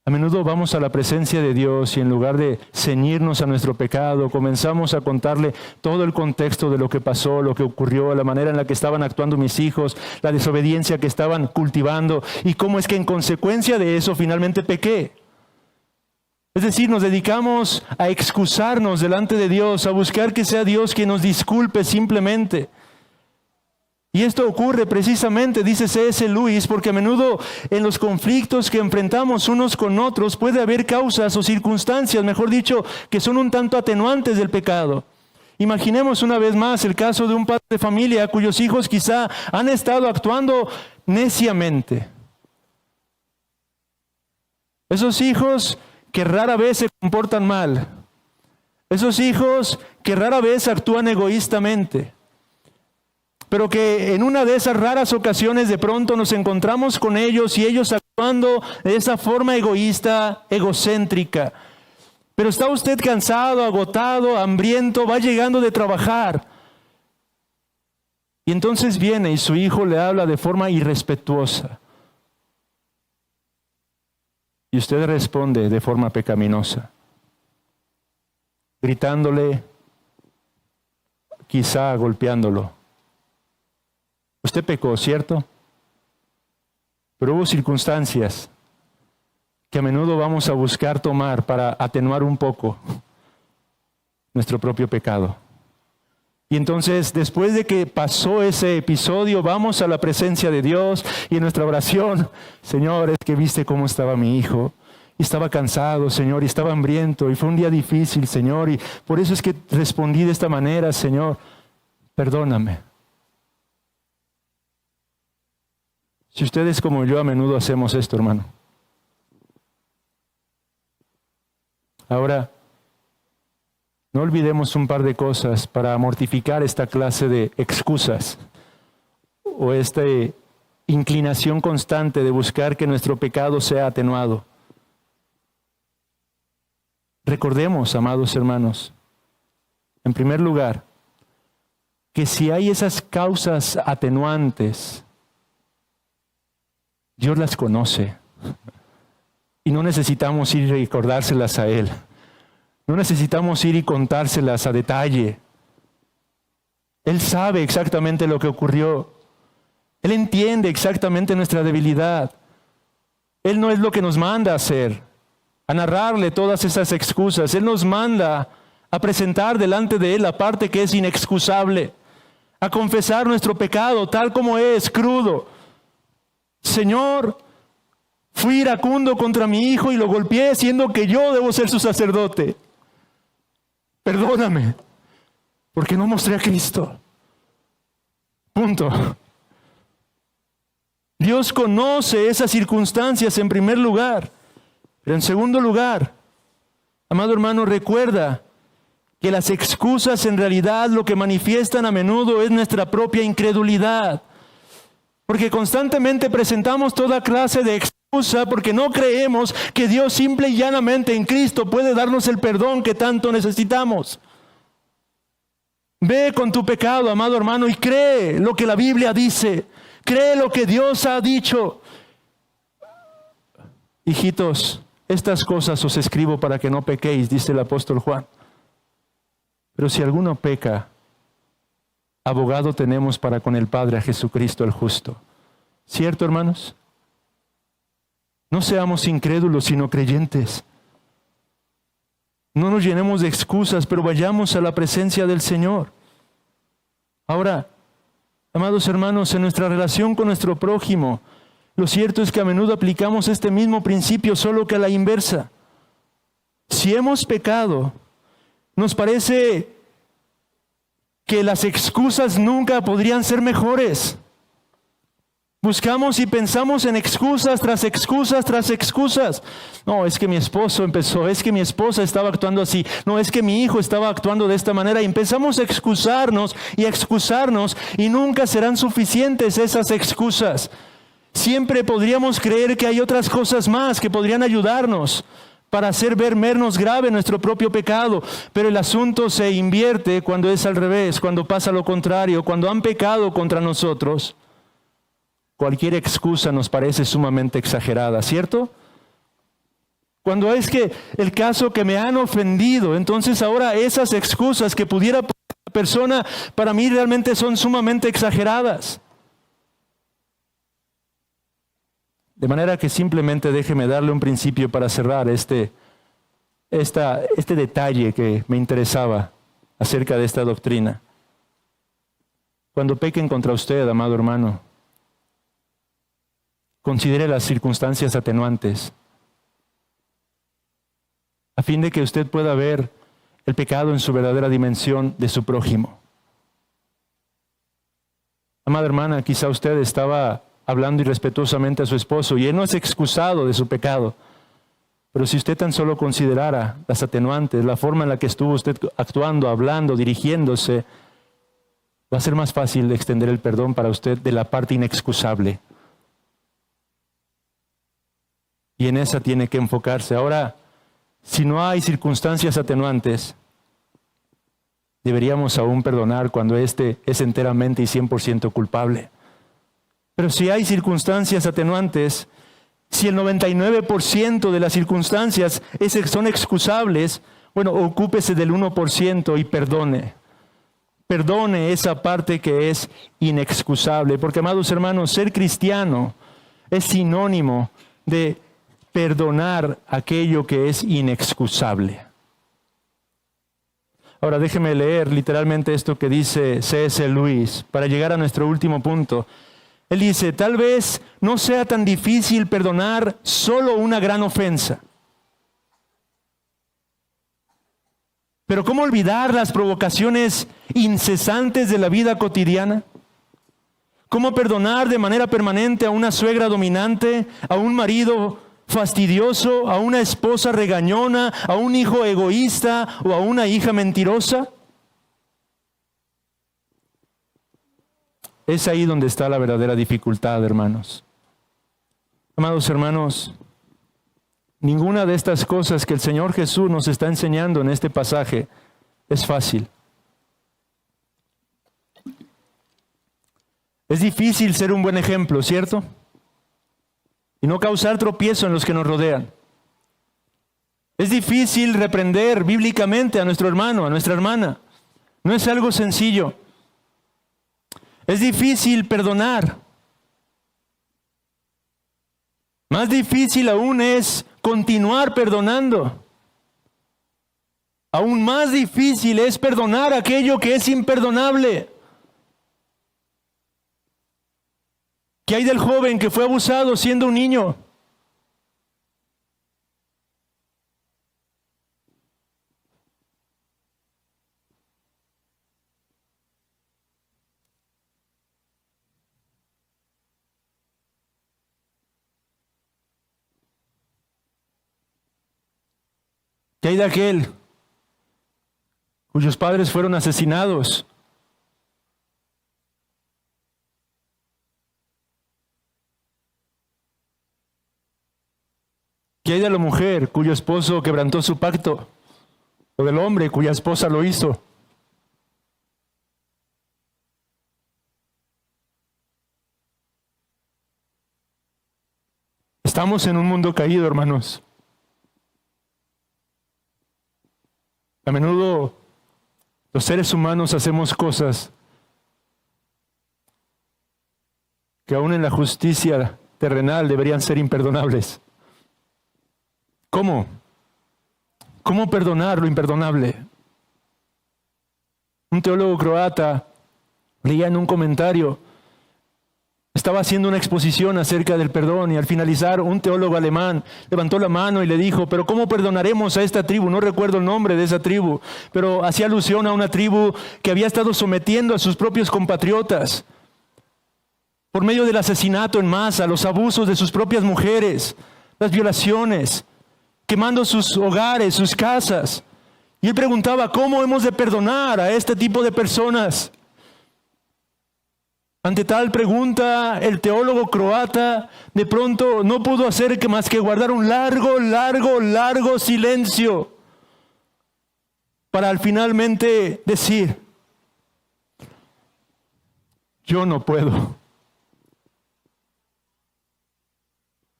A menudo vamos a la presencia de Dios y en lugar de ceñirnos a nuestro pecado, comenzamos a contarle todo el contexto de lo que pasó, lo que ocurrió, la manera en la que estaban actuando mis hijos, la desobediencia que estaban cultivando y cómo es que en consecuencia de eso finalmente pequé. Es decir, nos dedicamos a excusarnos delante de Dios, a buscar que sea Dios quien nos disculpe simplemente. Y esto ocurre precisamente, dice C.S. Lewis, porque a menudo en los conflictos que enfrentamos unos con otros puede haber causas o circunstancias, mejor dicho, que son un tanto atenuantes del pecado. Imaginemos una vez más el caso de un padre de familia cuyos hijos quizá han estado actuando neciamente. Esos hijos que rara vez se comportan mal. Esos hijos que rara vez actúan egoístamente. Pero que en una de esas raras ocasiones de pronto nos encontramos con ellos y ellos actuando de esa forma egoísta, egocéntrica. Pero está usted cansado, agotado, hambriento, va llegando de trabajar. Y entonces viene y su hijo le habla de forma irrespetuosa. Y usted responde de forma pecaminosa, gritándole, quizá golpeándolo. Usted pecó, ¿cierto? Pero hubo circunstancias que a menudo vamos a buscar tomar para atenuar un poco nuestro propio pecado. Y entonces, después de que pasó ese episodio, vamos a la presencia de Dios y en nuestra oración, Señor, es que viste cómo estaba mi hijo. Y estaba cansado, Señor, y estaba hambriento, y fue un día difícil, Señor, y por eso es que respondí de esta manera, Señor, perdóname. Si ustedes como yo a menudo hacemos esto, hermano. Ahora, no olvidemos un par de cosas para mortificar esta clase de excusas o esta inclinación constante de buscar que nuestro pecado sea atenuado. Recordemos, amados hermanos, en primer lugar, que si hay esas causas atenuantes, Dios las conoce. Y no necesitamos ir y recordárselas a Él. No necesitamos ir y contárselas a detalle. Él sabe exactamente lo que ocurrió. Él entiende exactamente nuestra debilidad. Él no es lo que nos manda a hacer, a narrarle todas esas excusas. Él nos manda a presentar delante de Él la parte que es inexcusable, a confesar nuestro pecado tal como es, crudo. Señor, fui iracundo contra mi hijo y lo golpeé, siendo que yo debo ser su sacerdote. Perdóname, porque no mostré a Cristo. Punto. Dios conoce esas circunstancias en primer lugar. Pero en segundo lugar, amado hermano, recuerda que las excusas en realidad lo que manifiestan a menudo es nuestra propia incredulidad. Porque constantemente presentamos toda clase de excusa porque no creemos que Dios simple y llanamente en Cristo puede darnos el perdón que tanto necesitamos. Ve con tu pecado, amado hermano, y cree lo que la Biblia dice. Cree lo que Dios ha dicho. Hijitos, estas cosas os escribo para que no pequéis, dice el apóstol Juan. Pero si alguno peca, abogado tenemos para con el Padre a Jesucristo el justo. ¿Cierto, hermanos? No seamos incrédulos, sino creyentes. No nos llenemos de excusas, pero vayamos a la presencia del Señor. Ahora, amados hermanos, en nuestra relación con nuestro prójimo, lo cierto es que a menudo aplicamos este mismo principio, solo que a la inversa. Si hemos pecado, nos parece que las excusas nunca podrían ser mejores. Buscamos y pensamos en excusas tras excusas tras excusas. No, es que mi esposo empezó, es que mi esposa estaba actuando así, no, es que mi hijo estaba actuando de esta manera. Y empezamos a excusarnos y nunca serán suficientes esas excusas. Siempre podríamos creer que hay otras cosas más que podrían ayudarnos para hacer ver menos grave nuestro propio pecado. Pero el asunto se invierte cuando es al revés, cuando pasa lo contrario, cuando han pecado contra nosotros. Cualquier excusa nos parece sumamente exagerada, ¿cierto? Cuando es que el caso que me han ofendido, entonces ahora esas excusas que pudiera poner la persona, para mí realmente son sumamente exageradas. De manera que simplemente déjeme darle un principio para cerrar este detalle que me interesaba acerca de esta doctrina. Cuando pequen contra usted, amado hermano, considere las circunstancias atenuantes, a fin de que usted pueda ver el pecado en su verdadera dimensión de su prójimo. Amada hermana, quizá usted estaba hablando irrespetuosamente a su esposo y él no es excusado de su pecado. Pero si usted tan solo considerara las atenuantes, la forma en la que estuvo usted actuando, hablando, dirigiéndose, va a ser más fácil extender el perdón para usted de la parte inexcusable. Y en esa tiene que enfocarse. Ahora, si no hay circunstancias atenuantes, deberíamos aún perdonar cuando éste es enteramente y 100% culpable. Pero si hay circunstancias atenuantes, si el 99% de las circunstancias son excusables, bueno, ocúpese del 1% y perdone. Perdone esa parte que es inexcusable. Porque, amados hermanos, ser cristiano es sinónimo de perdonar aquello que es inexcusable. Ahora déjeme leer literalmente esto que dice C.S. Lewis para llegar a nuestro último punto. Él dice, tal vez no sea tan difícil perdonar solo una gran ofensa. Pero ¿cómo olvidar las provocaciones incesantes de la vida cotidiana? ¿Cómo perdonar de manera permanente a una suegra dominante, a un marido fastidioso, a una esposa regañona, a un hijo egoísta o a una hija mentirosa? Es ahí donde está la verdadera dificultad, hermanos. Amados hermanos, ninguna de estas cosas que el Señor Jesús nos está enseñando en este pasaje es fácil. Es difícil ser un buen ejemplo, ¿cierto? Y no causar tropiezo en los que nos rodean. Es difícil reprender bíblicamente a nuestro hermano, a nuestra hermana. No es algo sencillo. Es difícil perdonar. Más difícil aún es continuar perdonando. Aún más difícil es perdonar aquello que es imperdonable. ¿Qué hay del joven que fue abusado siendo un niño? ¿Qué hay de aquel cuyos padres fueron asesinados? ¿Qué hay de la mujer cuyo esposo quebrantó su pacto? ¿O del hombre cuya esposa lo hizo? Estamos en un mundo caído, hermanos. A menudo los seres humanos hacemos cosas que aún en la justicia terrenal deberían ser imperdonables. ¿Cómo? ¿Cómo perdonar lo imperdonable? Un teólogo croata leía en un comentario, estaba haciendo una exposición acerca del perdón y al finalizar un teólogo alemán levantó la mano y le dijo, pero ¿cómo perdonaremos a esta tribu? No recuerdo el nombre de esa tribu, pero hacía alusión a una tribu que había estado sometiendo a sus propios compatriotas por medio del asesinato en masa, los abusos de sus propias mujeres, las violaciones, quemando sus hogares, sus casas. Y él preguntaba, ¿cómo hemos de perdonar a este tipo de personas? Ante tal pregunta, el teólogo croata de pronto no pudo hacer más que guardar un largo silencio para al finalmente decir, yo no puedo.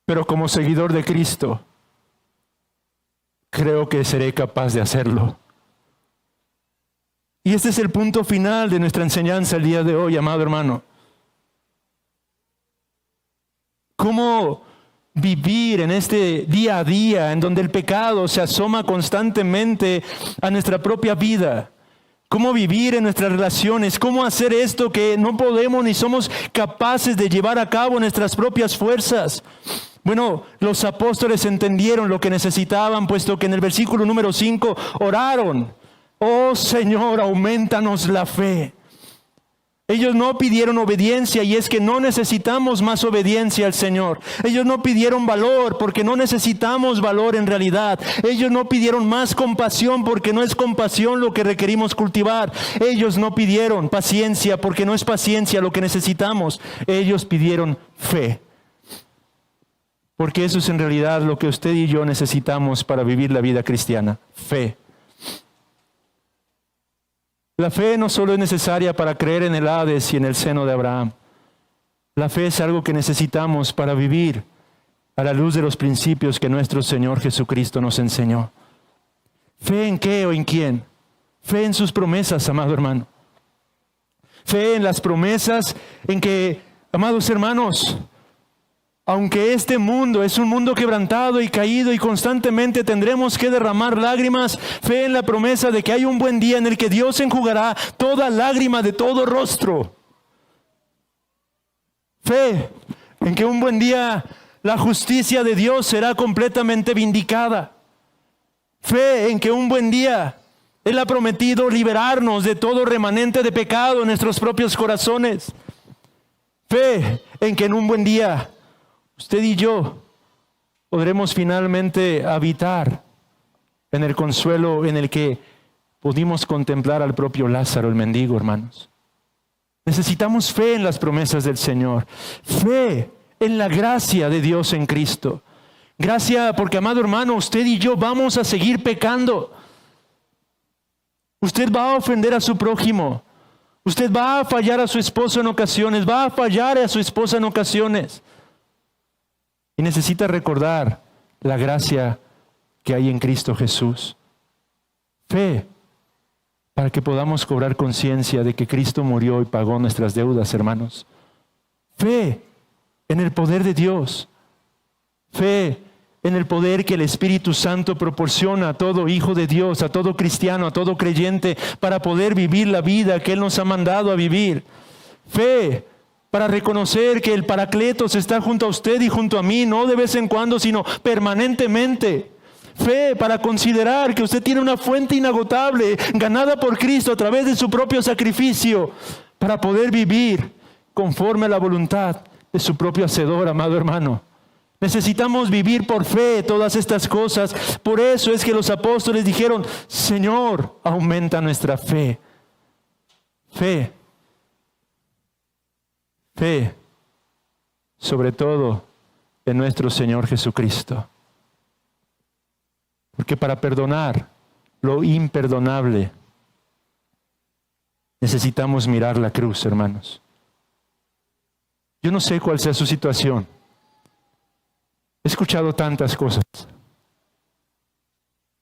Pero como seguidor de Cristo, creo que seré capaz de hacerlo. Y este es el punto final de nuestra enseñanza el día de hoy, amado hermano. ¿Cómo vivir en este día a día en donde el pecado se asoma constantemente a nuestra propia vida? ¿Cómo vivir en nuestras relaciones? ¿Cómo hacer esto que no podemos ni somos capaces de llevar a cabo en nuestras propias fuerzas? Bueno, los apóstoles entendieron lo que necesitaban, puesto que en el versículo número 5 oraron, oh Señor, aumentanos la fe. Ellos no pidieron obediencia, y es que no necesitamos más obediencia al Señor. Ellos no pidieron valor, porque no necesitamos valor en realidad. Ellos no pidieron más compasión, porque no es compasión lo que requerimos cultivar. Ellos no pidieron paciencia, porque no es paciencia lo que necesitamos. Ellos pidieron fe. Porque eso es en realidad lo que usted y yo necesitamos para vivir la vida cristiana. Fe. La fe no solo es necesaria para creer en el Hades y en el seno de Abraham. La fe es algo que necesitamos para vivir a la luz de los principios que nuestro Señor Jesucristo nos enseñó. ¿Fe en qué o en quién? Fe en sus promesas, amado hermano. Fe en las promesas en que, amados hermanos, aunque este mundo es un mundo quebrantado y caído y constantemente tendremos que derramar lágrimas, fe en la promesa de que hay un buen día en el que Dios enjugará toda lágrima de todo rostro. Fe en que un buen día la justicia de Dios será completamente vindicada. Fe en que un buen día Él ha prometido liberarnos de todo remanente de pecado en nuestros propios corazones. Fe en que en un buen día usted y yo podremos finalmente habitar en el consuelo en el que pudimos contemplar al propio Lázaro, el mendigo, hermanos. Necesitamos fe en las promesas del Señor, fe en la gracia de Dios en Cristo. Gracia porque, amado hermano, usted y yo vamos a seguir pecando. Usted va a ofender a su prójimo. Usted va a fallar a su esposo en ocasiones, va a fallar a su esposa en ocasiones. Y necesita recordar la gracia que hay en Cristo Jesús. Fe para que podamos cobrar conciencia de que Cristo murió y pagó nuestras deudas, hermanos. Fe en el poder de Dios. Fe en el poder que el Espíritu Santo proporciona a todo hijo de Dios, a todo cristiano, a todo creyente, para poder vivir la vida que Él nos ha mandado a vivir. Fe para reconocer que el Paracletos está junto a usted y junto a mí, no de vez en cuando, sino permanentemente. Fe para considerar que usted tiene una fuente inagotable, ganada por Cristo a través de su propio sacrificio, para poder vivir conforme a la voluntad de su propio Hacedor, amado hermano. Necesitamos vivir por fe todas estas cosas. Por eso es que los apóstoles dijeron: Señor, aumenta nuestra fe. Fe. Fe, sobre todo en nuestro Señor Jesucristo. Porque para perdonar lo imperdonable, necesitamos mirar la cruz, hermanos. Yo no sé cuál sea su situación. He escuchado tantas cosas,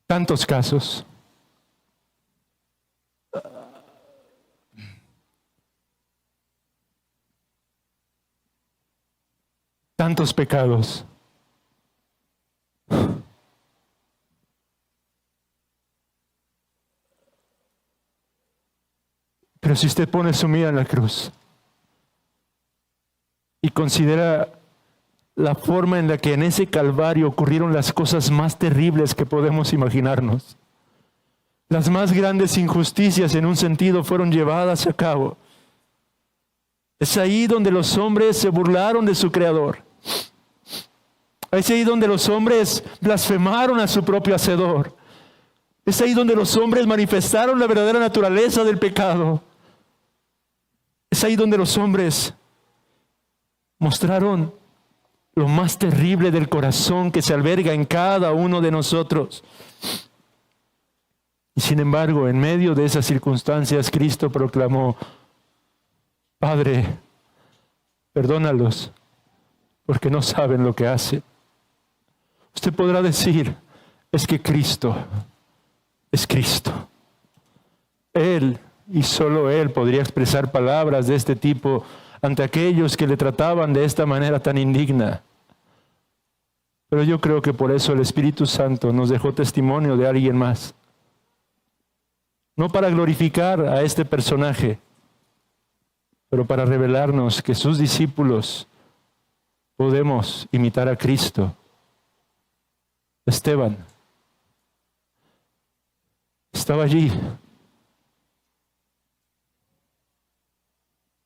tantos casos. Tantos pecados. Pero si usted pone su mirada en la cruz y considera la forma en la que en ese Calvario ocurrieron las cosas más terribles que podemos imaginarnos, las más grandes injusticias en un sentido fueron llevadas a cabo. Es ahí donde los hombres se burlaron de su Creador. Es ahí donde los hombres blasfemaron a su propio Hacedor. Es ahí donde los hombres manifestaron la verdadera naturaleza del pecado. Es ahí donde los hombres mostraron lo más terrible del corazón que se alberga en cada uno de nosotros. Y sin embargo, en medio de esas circunstancias, Cristo proclamó: Padre, perdónalos, porque no saben lo que hacen. Usted podrá decir: es que Cristo es Cristo. Él y solo Él podría expresar palabras de este tipo ante aquellos que le trataban de esta manera tan indigna. Pero yo creo que por eso el Espíritu Santo nos dejó testimonio de alguien más. No para glorificar a este personaje, pero para revelarnos que sus discípulos podemos imitar a Cristo. Esteban estaba allí,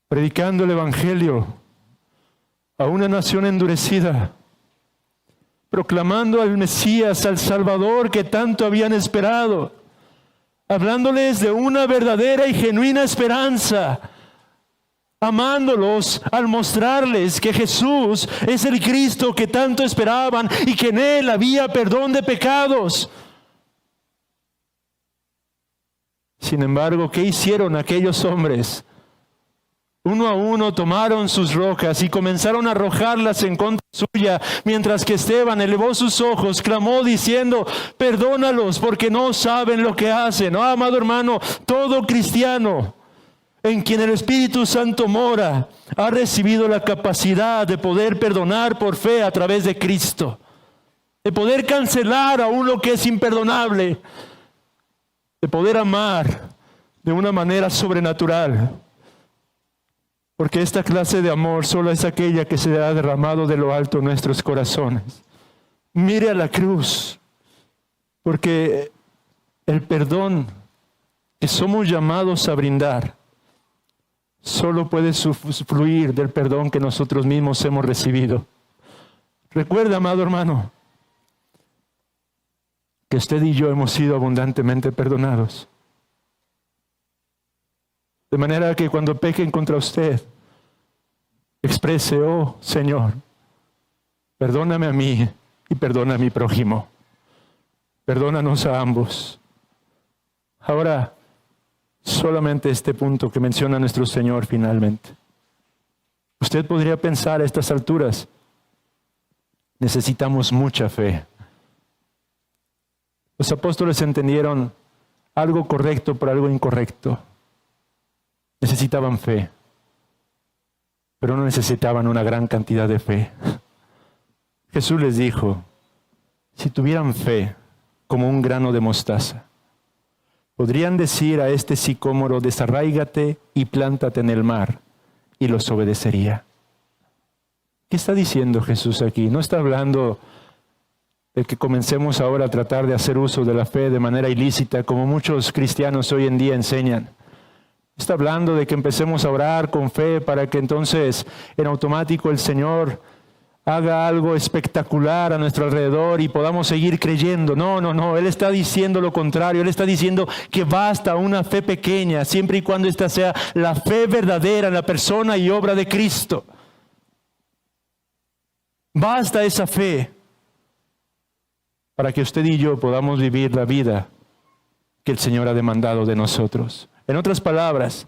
predicando el Evangelio a una nación endurecida, proclamando al Mesías, al Salvador que tanto habían esperado, hablándoles de una verdadera y genuina esperanza, amándolos al mostrarles que Jesús es el Cristo que tanto esperaban y que en Él había perdón de pecados. Sin embargo, ¿qué hicieron aquellos hombres? Uno a uno tomaron sus rocas y comenzaron a arrojarlas en contra suya, mientras que Esteban elevó sus ojos, clamó diciendo: perdónalos porque no saben lo que hacen. Oh, amado hermano, todo cristiano en quien el Espíritu Santo mora ha recibido la capacidad de poder perdonar por fe a través de Cristo, de poder cancelar aún lo que es imperdonable, de poder amar de una manera sobrenatural. Porque esta clase de amor solo es aquella que se ha derramado de lo alto en nuestros corazones. Mire a la cruz, porque el perdón que somos llamados a brindar solo puede fluir del perdón que nosotros mismos hemos recibido. Recuerda, amado hermano, que usted y yo hemos sido abundantemente perdonados. De manera que cuando pequen contra usted, exprese: oh Señor, perdóname a mí y perdona a mi prójimo. Perdónanos a ambos. Ahora, solamente este punto que menciona nuestro Señor finalmente. Usted podría pensar a estas alturas: necesitamos mucha fe. Los apóstoles entendieron algo correcto por algo incorrecto. Necesitaban fe, pero no necesitaban una gran cantidad de fe. Jesús les dijo, si tuvieran fe como un grano de mostaza, podrían decir a este sicómoro, desarráigate y plántate en el mar, y los obedecería. ¿Qué está diciendo Jesús aquí? No está hablando de que comencemos ahora a tratar de hacer uso de la fe de manera ilícita, como muchos cristianos hoy en día enseñan. Está hablando de que empecemos a orar con fe para que entonces en automático el Señor haga algo espectacular a nuestro alrededor y podamos seguir creyendo. No. Él está diciendo lo contrario. Él está diciendo que basta una fe pequeña, siempre y cuando esta sea la fe verdadera en la persona y obra de Cristo. Basta esa fe para que usted y yo podamos vivir la vida que el Señor ha demandado de nosotros. En otras palabras,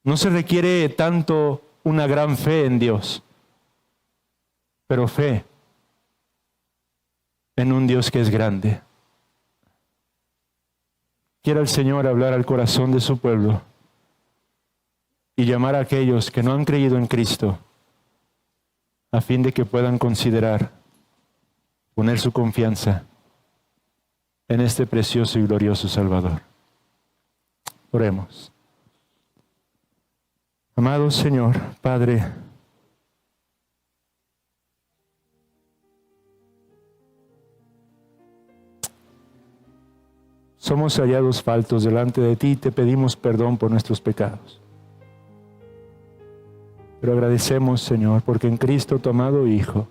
no se requiere tanto una gran fe en Dios, pero fe en un Dios que es grande. Quiera el Señor hablar al corazón de su pueblo y llamar a aquellos que no han creído en Cristo a fin de que puedan considerar poner su confianza en este precioso y glorioso Salvador. Oremos. Amado Señor, Padre, somos hallados faltos delante de ti y te pedimos perdón por nuestros pecados. Pero agradecemos, Señor, porque en Cristo, tu amado Hijo,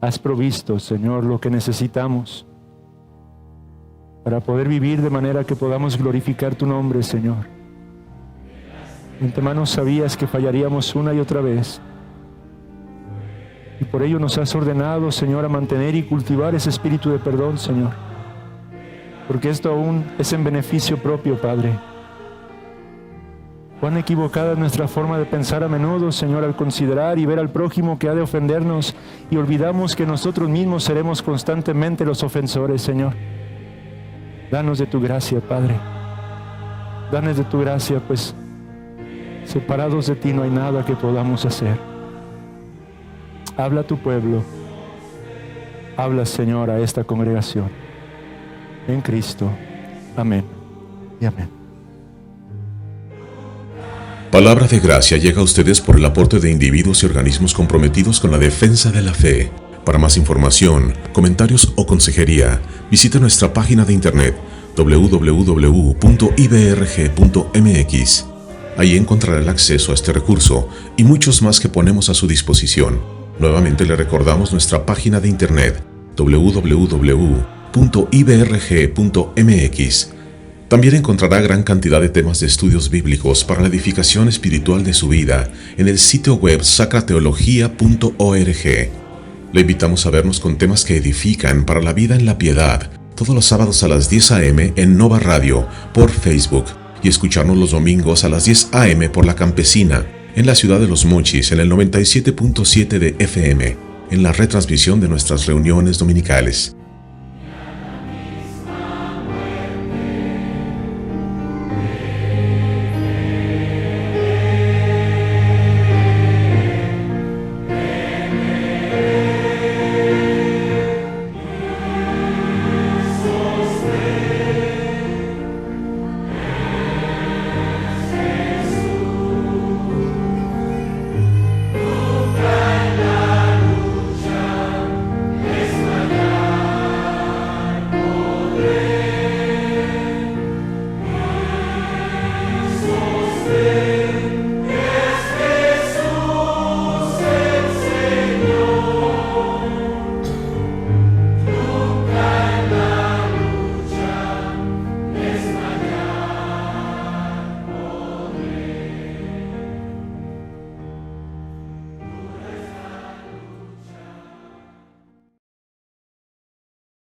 has provisto, Señor, lo que necesitamos para poder vivir de manera que podamos glorificar tu nombre, Señor. De antemano sabías que fallaríamos una y otra vez. Y por ello nos has ordenado, Señor, a mantener y cultivar ese espíritu de perdón, Señor. Porque esto aún es en beneficio propio, Padre. Cuán equivocada es nuestra forma de pensar a menudo, Señor, al considerar y ver al prójimo que ha de ofendernos y olvidamos que nosotros mismos seremos constantemente los ofensores, Señor. Danos de tu gracia, Padre. Danos de tu gracia, pues separados de ti no hay nada que podamos hacer. Habla a tu pueblo. Habla, Señor, a esta congregación. En Cristo. Amén y amén. Palabra de Gracia llega a ustedes por el aporte de individuos y organismos comprometidos con la defensa de la fe. Para más información, comentarios o consejería, visite nuestra página de internet www.ibrg.mx. Ahí encontrará el acceso a este recurso y muchos más que ponemos a su disposición. Nuevamente le recordamos nuestra página de internet www.ibrg.mx. También encontrará gran cantidad de temas de estudios bíblicos para la edificación espiritual de su vida en el sitio web sacrateología.org. Le invitamos a vernos con temas que edifican para la vida en la piedad, todos los sábados a las 10 a.m. en Nova Radio por Facebook y escucharnos los domingos a las 10 a.m. por La Campesina en la ciudad de Los Mochis en el 97.7 de FM en la retransmisión de nuestras reuniones dominicales.